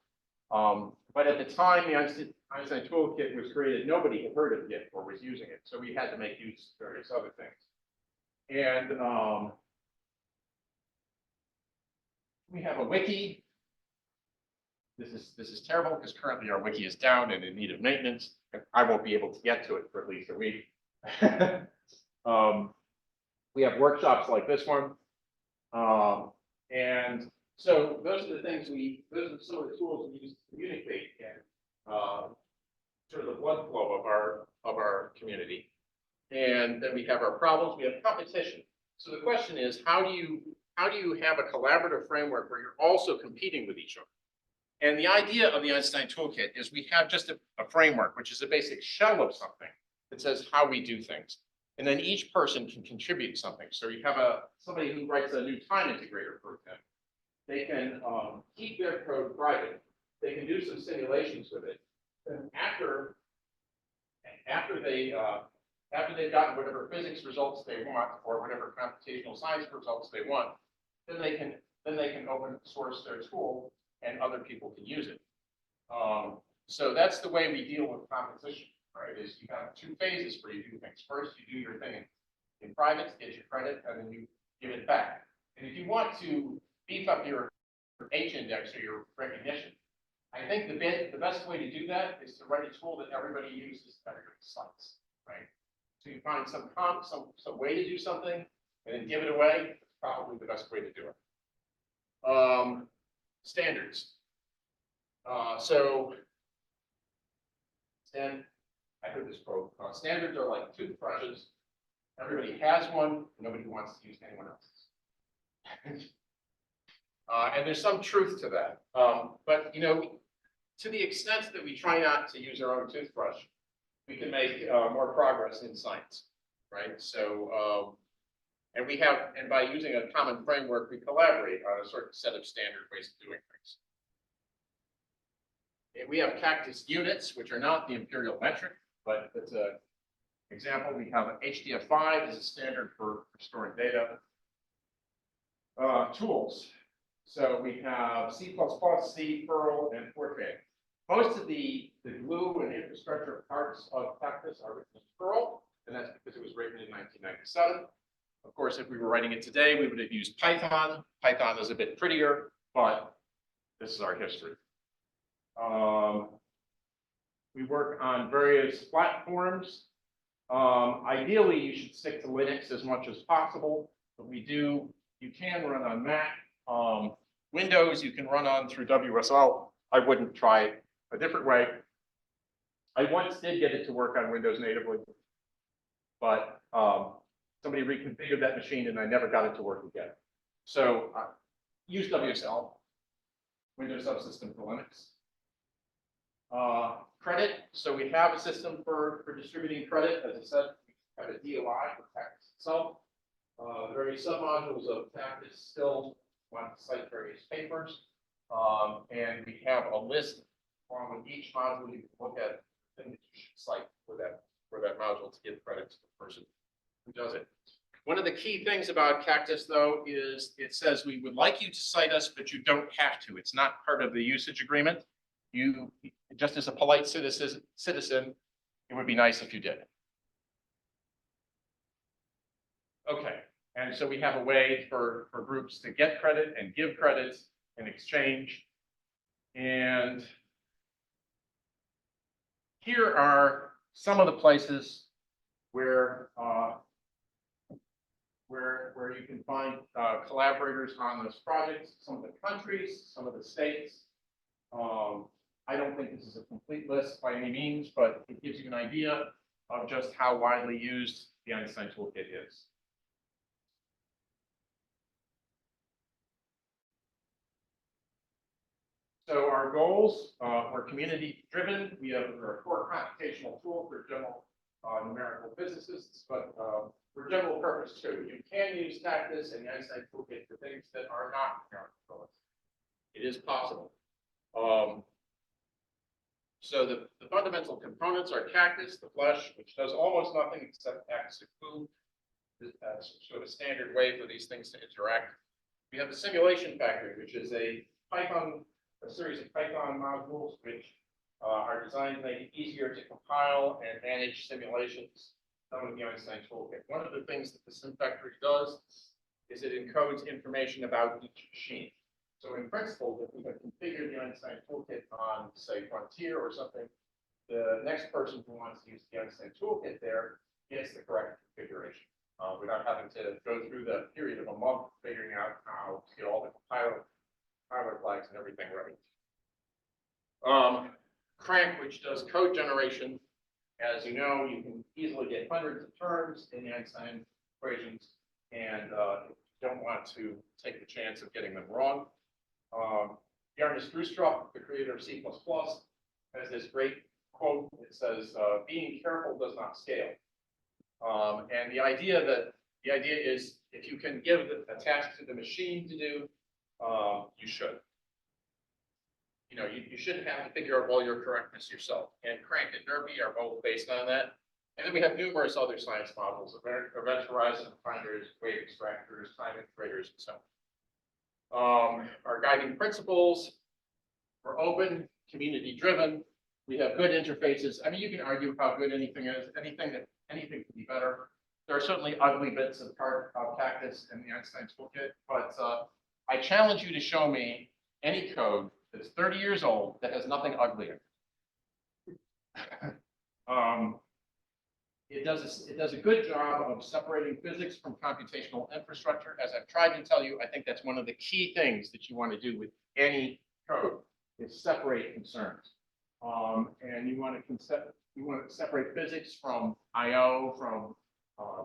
But at the time the Einstein Toolkit was created, nobody had heard of it or was using it, so we had to make use of various other things. And we have a wiki. This is terrible because currently our wiki is down and in need of maintenance. I won't be able to get to it for at least a week. We have workshops like this one. And so those are the things those are some of the tools we use to communicate and sort of the blood flow of our community. And then we have our problems, we have competition. So the question is, how do you have a collaborative framework where you're also competing with each other? And the idea of the Einstein Toolkit is we have just a framework, which is a basic shell of something that says how we do things. And then each person can contribute something. So you have somebody who writes a new time integrator, for example. They can keep their code private. They can do some simulations with it. And after they've gotten whatever physics results they want or whatever computational science results they want, then they can open source their tool and other people can use it. So that's the way we deal with competition, right? Is you have two phases where you do things. First, you do your thing in private, get your credit, and then you give it back. And if you want to beef up your H index or your recognition, I think the best way to do that is to write a tool that everybody uses at every sites, right? So you find some way to do something and then give it away. That's probably the best way to do it. Standards. And I heard this quote, standards are like toothbrushes. Everybody has one, nobody wants to use anyone else's. And there's some truth to that. But to the extent that we try not to use our own toothbrush, we can make more progress in science, right? So, and by using a common framework, we collaborate on a certain set of standard ways of doing things. And we have cactus units, which are not the imperial metric, but it's an example. We have an HDF5 as a standard for storing data. Tools. So we have C++, C, Perl, and Fortran. Most of the glue and infrastructure parts of Cactus are written in Perl, and that's because it was written in 1997. Of course, if we were writing it today, we would have used Python. Python is a bit prettier, but this is our history. We work on various platforms. Ideally, you should stick to Linux as much as possible, but you can run on Mac. Windows, you can run on through WSL. I wouldn't try it a different way. I once did get it to work on Windows natively, but somebody reconfigured that machine and I never got it to work again. So use WSL, Windows Subsystem for Linux. Credit, so we have a system for distributing credit. As I said, we have a DOI for Cactus itself. The various submodules of Cactus still want to cite various papers. And we have a list along with each module. You can look at the thing that you should cite for that module to give credit to the person who does it. One of the key things about Cactus, though, is it says we would like you to cite us, but you don't have to. It's not part of the usage agreement. You, just as a polite citizen, it would be nice if you did. Okay, and so we have a way for groups to get credit and give credits in exchange. And here are some of the places where you can find collaborators on this project. Some of the countries, some of the states. I don't think this is a complete list by any means, but it gives you an idea of just how widely used the Einstein Toolkit is. So our goals are community driven. We're a core computational tool for general numerical physicists, but for general purpose too. You can use Cactus and the Einstein Toolkit for things that are not numerical. It is possible. So the fundamental components are Cactus, the flesh, which does almost nothing except act as a glue. That's sort of a standard way for these things to interact. We have the simulation factory, which is a series of Python modules which are designed to make it easier to compile and manage simulations done with the Einstein Toolkit. One of the things that the sim factory does is it encodes information about each machine. So in principle, if we have configured the Einstein Toolkit on, say, Frontier or something, the next person who wants to use the Einstein Toolkit there gets the correct configuration. Without having to go through the period of a month figuring out how to get all the compiler flags and everything right. Crank, which does code generation, as you know, you can easily get hundreds of terms in the Einstein equations, and you don't want to take the chance of getting them wrong. Jarnis Drustrup, the creator of C++, has this great quote. It says, "Being careful does not scale." And the idea is if you can give a task to the machine to do, you should. You know, you shouldn't have to figure out all your correctness yourself. And Crank and Derby are both based on that. And then we have numerous other science models, event horizon finders, wave extractors, time integrators, and so on. Our guiding principles, we're open, community driven. We have good interfaces. I mean, you can argue how good anything is, anything can be better. There are certainly ugly bits of Cactus and the Einstein Toolkit, but I challenge you to show me any code that's 30 years old that has nothing ugly in it. It does a good job of separating physics from computational infrastructure. As I've tried to tell you, I think that's one of the key things that you want to do with any code is separate concerns. And you want to separate physics from I/O, from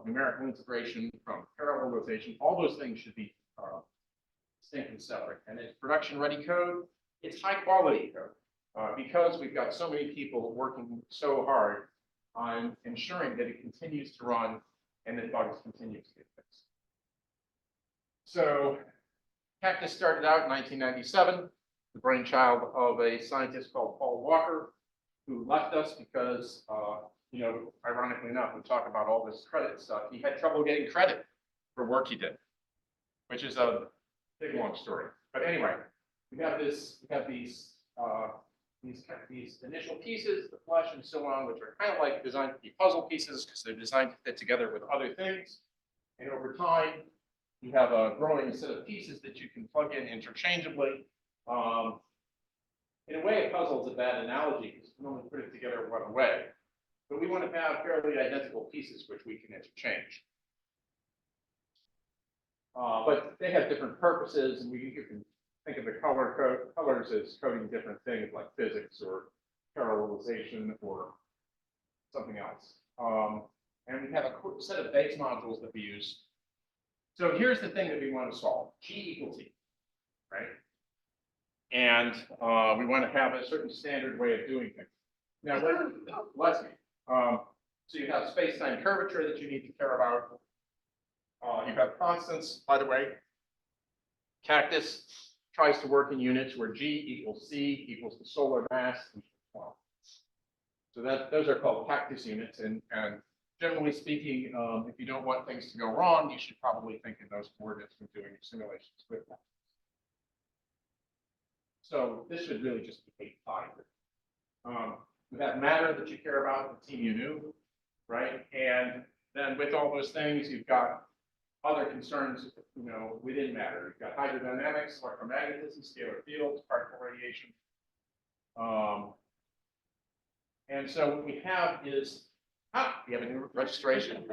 numerical integration, from parallelization. All those things should be distinct and separate. And it's production-ready code. It's high-quality code because we've got so many people working so hard on ensuring that it continues to run and that bugs continue to get fixed. So Cactus started out in 1997, the brainchild of a scientist called Paul Walker, who left us because, you know, ironically enough, we talk about all this credit stuff. He had trouble getting credit for work he did, which is a big, long story. But anyway, we have these initial pieces, the flesh and so on, which are kind of like designed to be puzzle pieces because they're designed to fit together with other things. And over time, you have a growing set of pieces that you can plug in interchangeably. In a way, a puzzle is a bad analogy because you can only put it together one way. But we want to have fairly identical pieces which we can interchange. But they have different purposes, and you can think of the colors as coding different things like physics or parallelization or something else. And we have a set of base modules that we use. So here's the thing that we want to solve: G equals T, right? And we want to have a certain standard way of doing things. Now, so you have space-time curvature that you need to care about. You have constants, by the way. Cactus tries to work in units where G equals C equals the solar mass. So those are called Cactus units. And generally speaking, if you don't want things to go wrong, you should probably think in those coordinates when doing your simulations with that. So this should really just be 8pi. We have matter that you care about, the team you knew, right? And then with all those things, you've got other concerns, you know, within matter. You've got hydrodynamics, electromagnetism, scalar fields, particle radiation. And so what we have is, we have a new registration.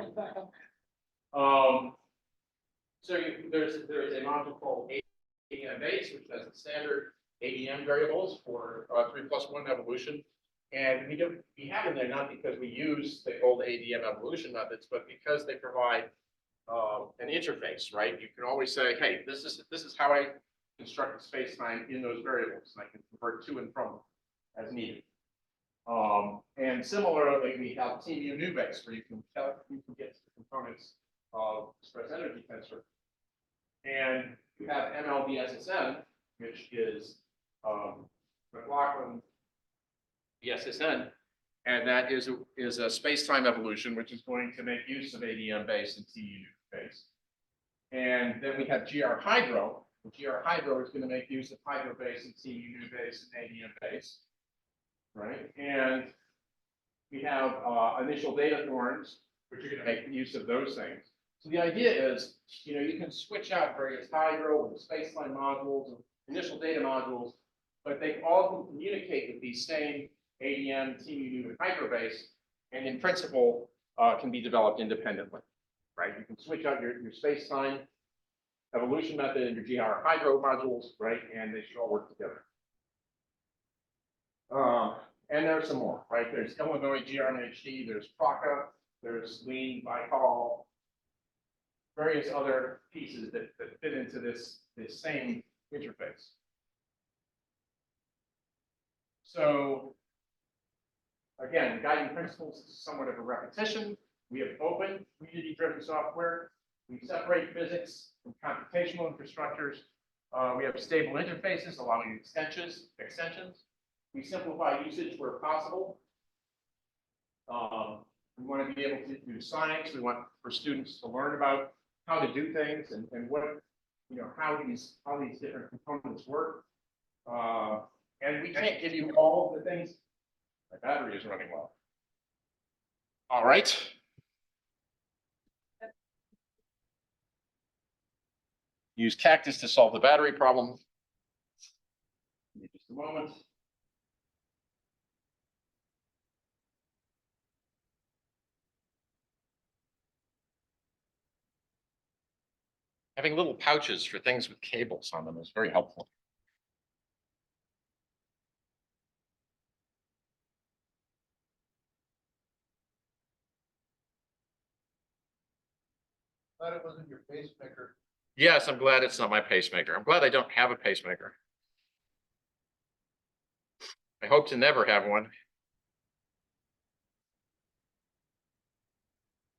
There's a module called ADM base, which has the standard ADM variables for 3+1 evolution. And we have them there not because we use the old ADM evolution methods, but because they provide an interface, right? You can always say, hey, this is how I construct the space-time in those variables, and I can convert to and from as needed. And similarly, we have TMU new base, where you can get to the components of stress energy tensor. And you have MLVSSN, which is McLaughlin VSSN, and that is a space-time evolution, which is going to make use of ADM base and TU base. And then we have GR Hydro. GR Hydro is going to make use of hydro base and CU base and ADM base. Right, and we have initial data thorns, which are going to make use of those things. So the idea is, you can switch out various hydro and spaceline modules and initial data modules, but they all can communicate with these same ADM, TMU, and hydro base, and in principle can be developed independently. Right, you can switch out your space-time evolution method and your GR hydro modules, right, and they should all work together. And there's some more, right? There's Illinois GRNHD, there's PROCA, there's Lean, Bicol, various other pieces that fit into this same interface. So again, the guiding principles is somewhat of a repetition. We have open, community-driven software. We separate physics from computational infrastructures. We have stable interfaces allowing extensions. We simplify usage where possible. We want to be able to do science. We want for students to learn about how to do things and what, how these different components work. And we can't give you all of the things. My battery is running low. All right. Use Cactus to solve the battery problem. Give me just a moment. Having little pouches for things with cables on them is very helpful. Glad it wasn't your pacemaker. Yes, I'm glad it's not my pacemaker. I'm glad I don't have a pacemaker. I hope to never have one.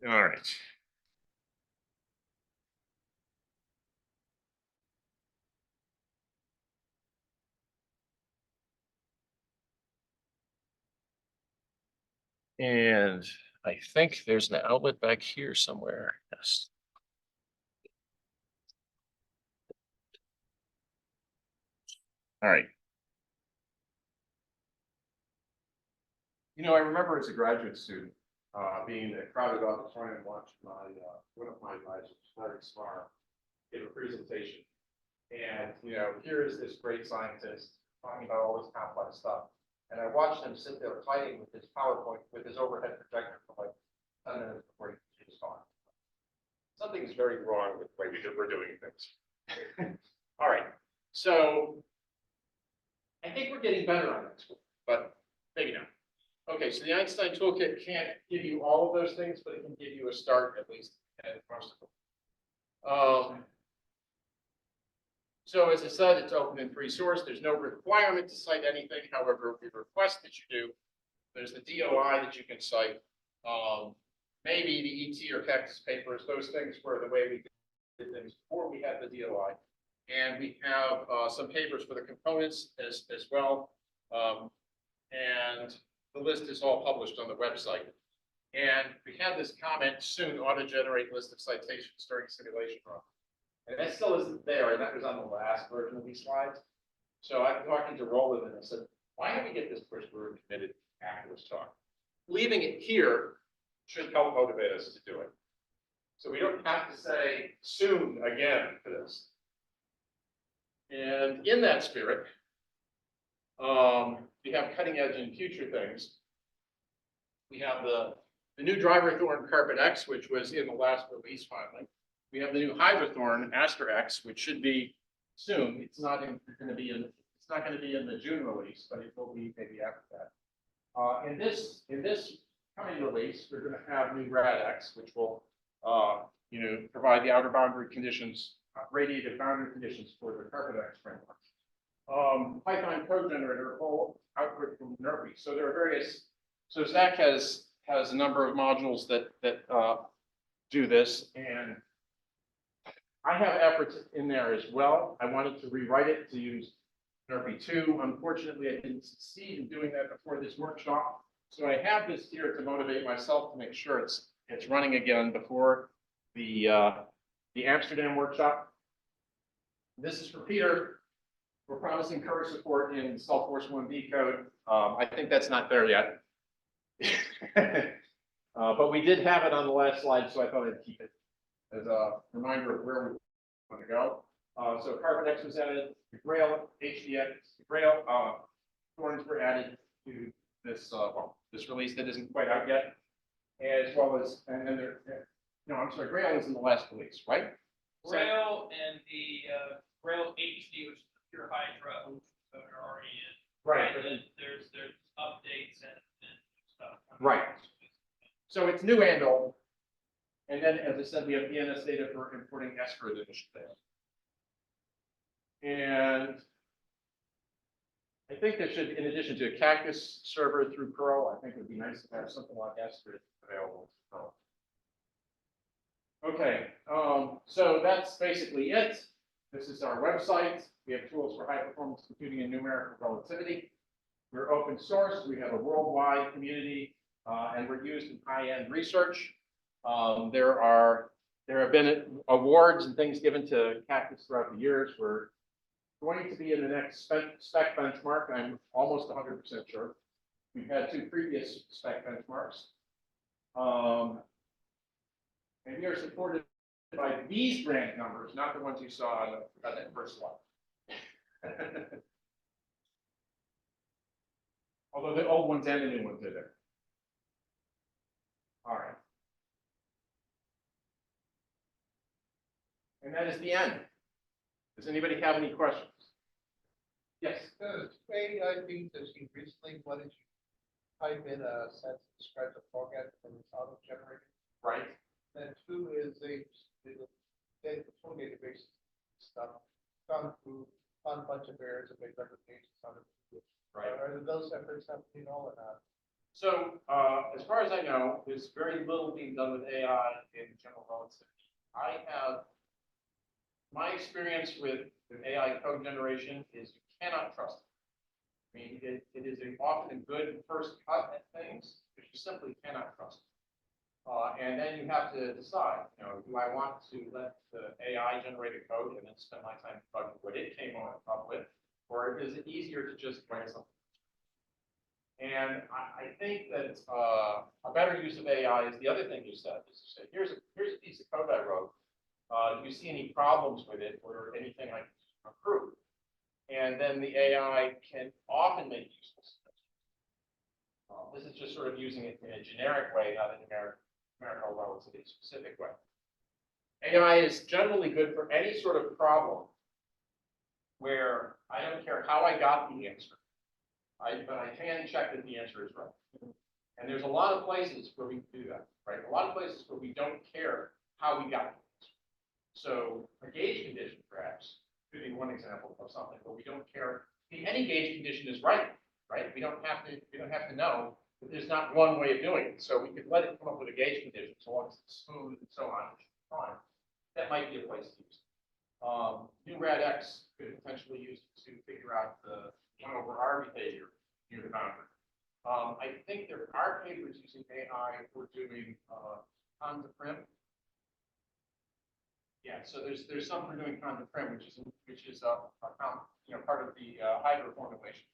All right. And I think there's an outlet back here somewhere. Yes. All right. I remember as a graduate student, being in a crowded auditorium watching one of my advisors, Larry Smart, give a presentation. And, here is this great scientist talking about all this complex stuff. And I watched him sit there fighting with his PowerPoint, with his overhead projector for like 10 minutes before he was talking. Something's very wrong with the way we're doing things. All right. So I think we're getting better on this, but maybe not. Okay, so the Einstein Toolkit can't give you all of those things, but it can give you a start at least at most of them. So as I said, it's open and free source. There's no requirement to cite anything. However, we request that you do. There's the DOI that you can cite. Maybe the ET or Cactus papers, those things were the way we did things before we had the DOI. And we have some papers for the components as well. And the list is all published on the website. And we had this comment, soon auto-generate list of citations during simulation run. And that still isn't there, and that was on the last version of these slides. So I'm talking to Roland and I said, why don't we get this first word committed after this talk? Leaving it here should help motivate us to do it. So we don't have to say soon again for this. And in that spirit, we have cutting edge and future things. We have the new driver thorn Carpet X, which was in the last release finally. We have the new Hydrothorn Aster X, which should be soon. It's not going to be in the June release, but it will be maybe after that. In this coming release, we're going to have new Rad X, which will provide the outer boundary conditions, radiative boundary conditions for the Carpet X framework. Python code generator whole output from NERPy. So there are various. So Zach has a number of modules that do this, and I have efforts in there as well. I wanted to rewrite it to use NERPy 2. Unfortunately, I didn't succeed in doing that before this workshop. So I have this here to motivate myself to make sure it's running again before the the Amsterdam workshop. This is for Peter. We're promising cover support in Salesforce 1B code. I think that's not there yet. But we did have it on the last slide, so I thought I'd keep it as a reminder of where we want to go. So Carbon X was added, the Grail, HDX, the Grail, thorns were added to this, this release that isn't quite out yet, as well as, and then there, no, I'm sorry, Grail is in the last release, right? Grail and the Grail HD, which is the pure Hydra, that are already in. Right. And then there's updates and stuff. Right. So it's new and old. And then, as I said, we have ENS data for importing escrow initiative. And I think there should, in addition to a Cactus server through Perl, I think it would be nice to have something like escrow available. Okay, so that's basically it. This is our website. We have tools for high performance computing and numerical relativity. We're open source. We have a worldwide community, and we're used in high-end research. There have been awards and things given to Cactus throughout the years. We're going to be in the next spec benchmark. I'm almost 100% sure. We've had 2 previous spec benchmarks. And we are supported by these Brandt numbers, not the ones you saw on that first slide. Although the old ones and the new ones are there. All right. And that is the end. Does anybody have any questions? Yes. The way I think that seen recently, what did you type in a sentence to describe the program and it's auto generated? Right. Then 2 is the full database stuff, gone through, found a bunch of errors and made recommendations on it. Right. Are those efforts happening all or not? So, as far as I know, there's very little being done with AI in general relativity. I have, my experience with AI code generation is you cannot trust it. I mean, it is often a good first cut at things, but you simply cannot trust it. And then you have to decide, you know, do I want to let the AI generate a code and then spend my time debugging what it came up with, or is it easier to just write something? And I think that a better use of AI is the other thing you said, is to say, here's a piece of code I wrote. Do you see any problems with it or anything I can improve? And then the AI can often make useful suggestions. This is just sort of using it in a generic way, not in a numerical relativity specific way. AI is generally good for any sort of problem where I don't care how I got the answer, but I can check that the answer is right. And there's a lot of places where we can do that, right? A lot of places where we don't care how we got the answer. So a gauge condition, perhaps, could be one example of something where we don't care. Any gauge condition is right? We don't have to know that there's not one way of doing it. So we could let it come up with a gauge condition, so long as it's smooth and so on, which is fine. That might be a place to use it. New radx could potentially use it to figure out the 1/r behavior near the boundary. I think there are papers using AI for doing cons of prim. Yeah, so there's some for doing cons of prim, which is part of the Hydra formulation,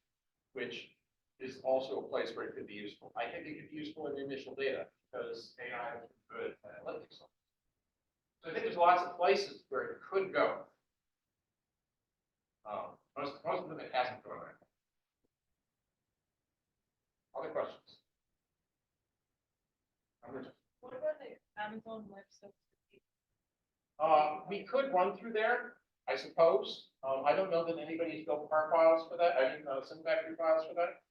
which is also a place where it could be useful. I think it could be useful in the initial data because AI is good at analytics. So I think there's lots of places where it could go. Most of them it hasn't gone there. Other questions? What about the Amazon Web Services? We could run through there, I suppose. I don't know that anybody's built car files for that. I mean, some factory files for that.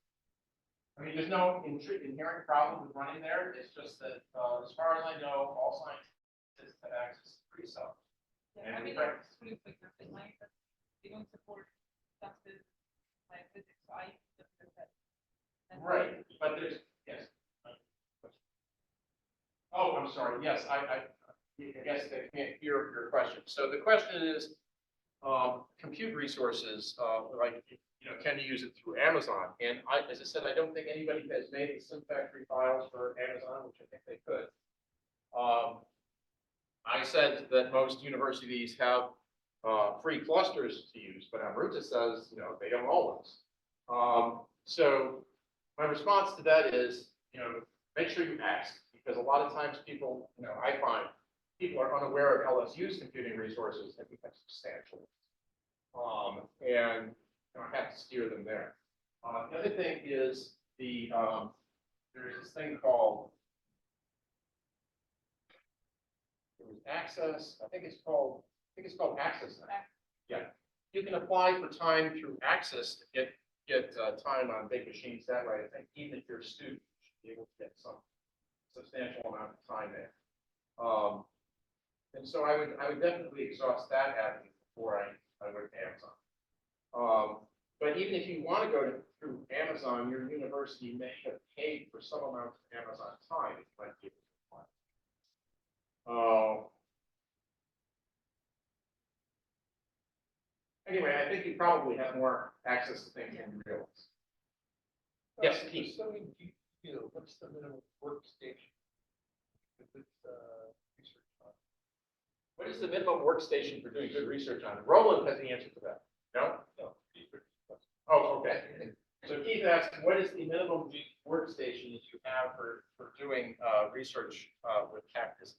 I mean, there's no inherent problem with running there. It's just that, as far as I know, all scientists have access to free stuff. Yeah, I And mean, right. it's really quick, nothing like that. They don't support substance like physics, so I just do that. That's Right, but there's, yes. Oh, I'm sorry. Yes, I guess I can't hear your question. So the question is, compute resources, like, can you use it through Amazon? And as I said, I don't think anybody has made some factory files for Amazon, which I think they could. I said that most universities have free clusters to use, but Amruta says, they don't always. So my response to that is, make sure you ask, because a lot of times people, I find people are unaware of LSU's computing resources and become substantial. And I have to steer them there. The other thing is there's this thing called access. I think it's called access. Yeah, you can apply for time through access to get time on big machines that way. I think even if you're a student, you should be able to get some substantial amount of time there. And so I would definitely exhaust that avenue before I went to Amazon. But even if you want to go through Amazon, your university may have paid for some amount of Amazon time. It might be able to apply. Anyway, I think you probably have more access to things than you realize. Yes, Keith. So, what's the minimum workstation? If it's, research on? What is the minimum workstation for doing good research on? Roland has the answer to that. No? No. Oh, okay. So Keith asked, what is the minimum workstation that you have for doing research with Cactus?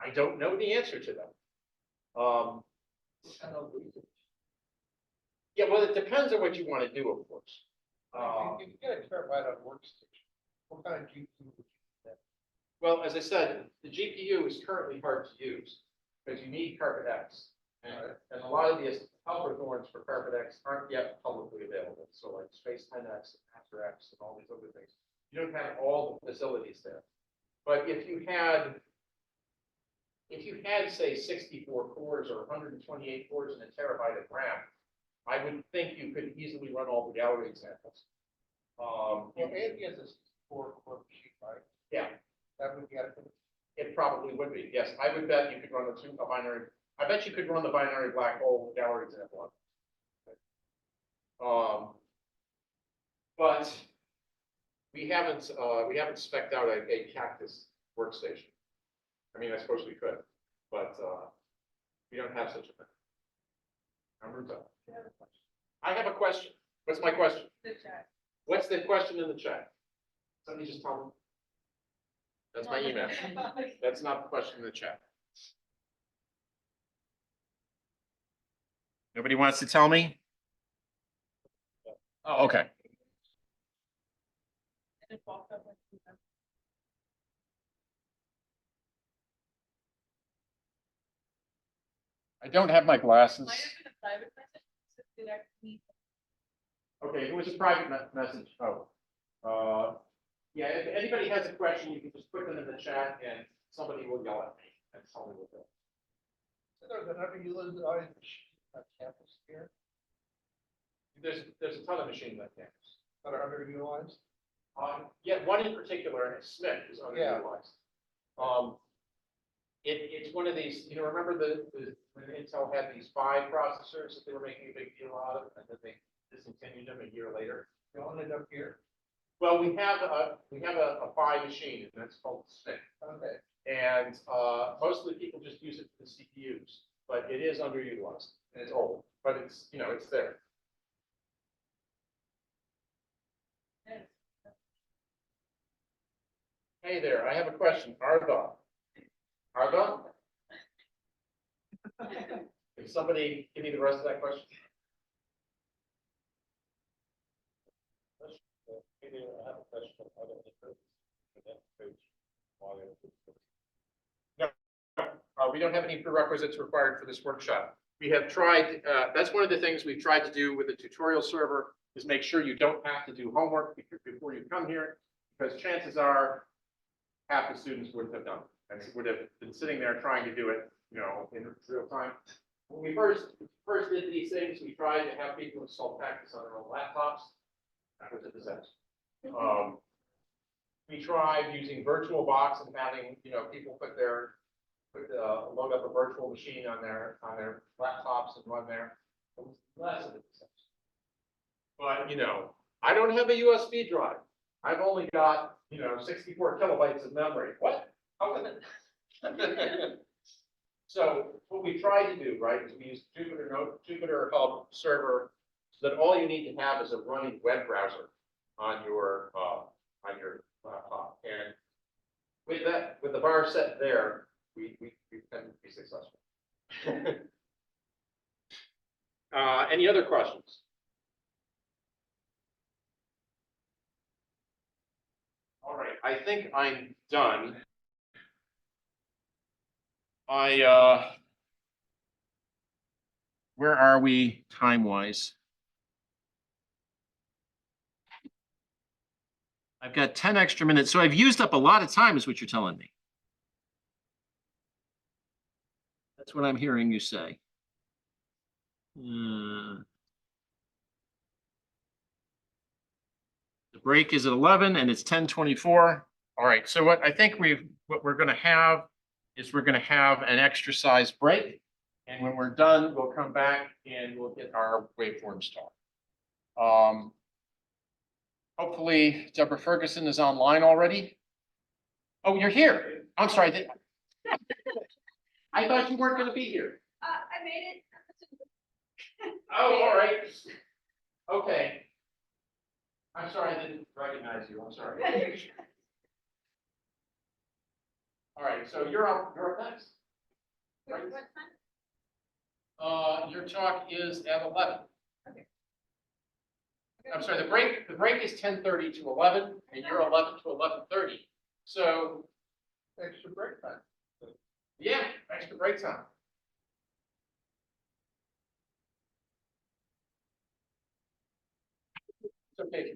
I don't know the answer to that. Yeah, well, it depends on what you want to do, of course. If you get a terabyte on workstation, what kind of GPU would you use? Well, as I said, the GPU is currently hard to use because you need Carpet X. And a lot of the algorithms for Carpet X aren't yet publicly available. So like Space 10X, Master X, and all these other things. You don't have all the facilities there. But if you had, say, 64 cores or 128 cores and a terabyte of RAM, I would think you could easily run all the gallery examples. Well, Andy has a 4-core machine, right? Yeah, That would be adequate. it probably would be. Yes, I would bet you could run a binary. I bet you could run the binary black hole gallery example on it. But we haven't spec'd out a Cactus workstation. I mean, I suppose we could, but we don't have such a thing. Amruta. I have a question. What's my question? The chat. What's the question in the chat? Somebody just tell me. That's my email. That's not the question in the chat. Nobody wants to tell me? Oh, okay. And it popped up when you have- I don't have my glasses. Might have been a private message, so direct me. Okay, it was a private message. Oh. Yeah, if anybody has a question, you can just put them in the chat and somebody will yell at me and tell me what they're. So there's an underutilized machine on campus here There's a ton of machines on campus. that are underutilized. Yeah, one in particular, Smith, is underutilized. It's one of these, remember when Intel had these 5 processors that they were making a big deal out of, and then they discontinued them a year later. They all ended up here. Well, we have a 5 machine, and that's called Smith. Okay. And mostly people just use it for the CPUs, but it is underutilized and it's old, but it's, it's there. Yes. Hey there, I have a question. Arda? Can somebody give me the rest of that question? I have a question. No, we don't have any prerequisites required for this workshop. We have tried, that's one of the things we've tried to do with the tutorial server, is make sure you don't have to do homework before you come here, because chances are half the students wouldn't have done it, and would have been sitting there trying to do it, in real time. When we first did these things, we tried to have people install Cactus on their own laptops. That was a disaster. We tried using VirtualBox and having, people load up a virtual machine on their laptops and run there. It was less of a disaster. But, I don't have a USB drive. I've only got, 64 kilobytes of memory. What? How can it? So what we try to do, right, is we use Jupyter Hub server, so that all you need to have is a running web browser on your laptop. And with that, with the bar set there, we tend to be successful. Any other questions? All right, I think I'm done. Where are we time-wise? I've got 10 extra minutes, so I've used up a lot of time, is what you're telling me. That's what I'm hearing you say. The break is at 11 and it's 10:24. All right, so what we're gonna have is we're gonna have an exercise break. And when we're done, we'll come back and we'll get our waveforms started. Hopefully Deborah Ferguson is online already. Oh, you're here. I'm sorry. I thought you weren't gonna be here. I made it. Oh, all right. Okay. I'm sorry, I didn't recognize you. I'm sorry. All right, so you're up next. Right. Your talk is at 11. Okay. I'm sorry, the break is 10:30 to 11, and you're 11 to 11:30. So, Extra break time. yeah, extra break time. It's okay.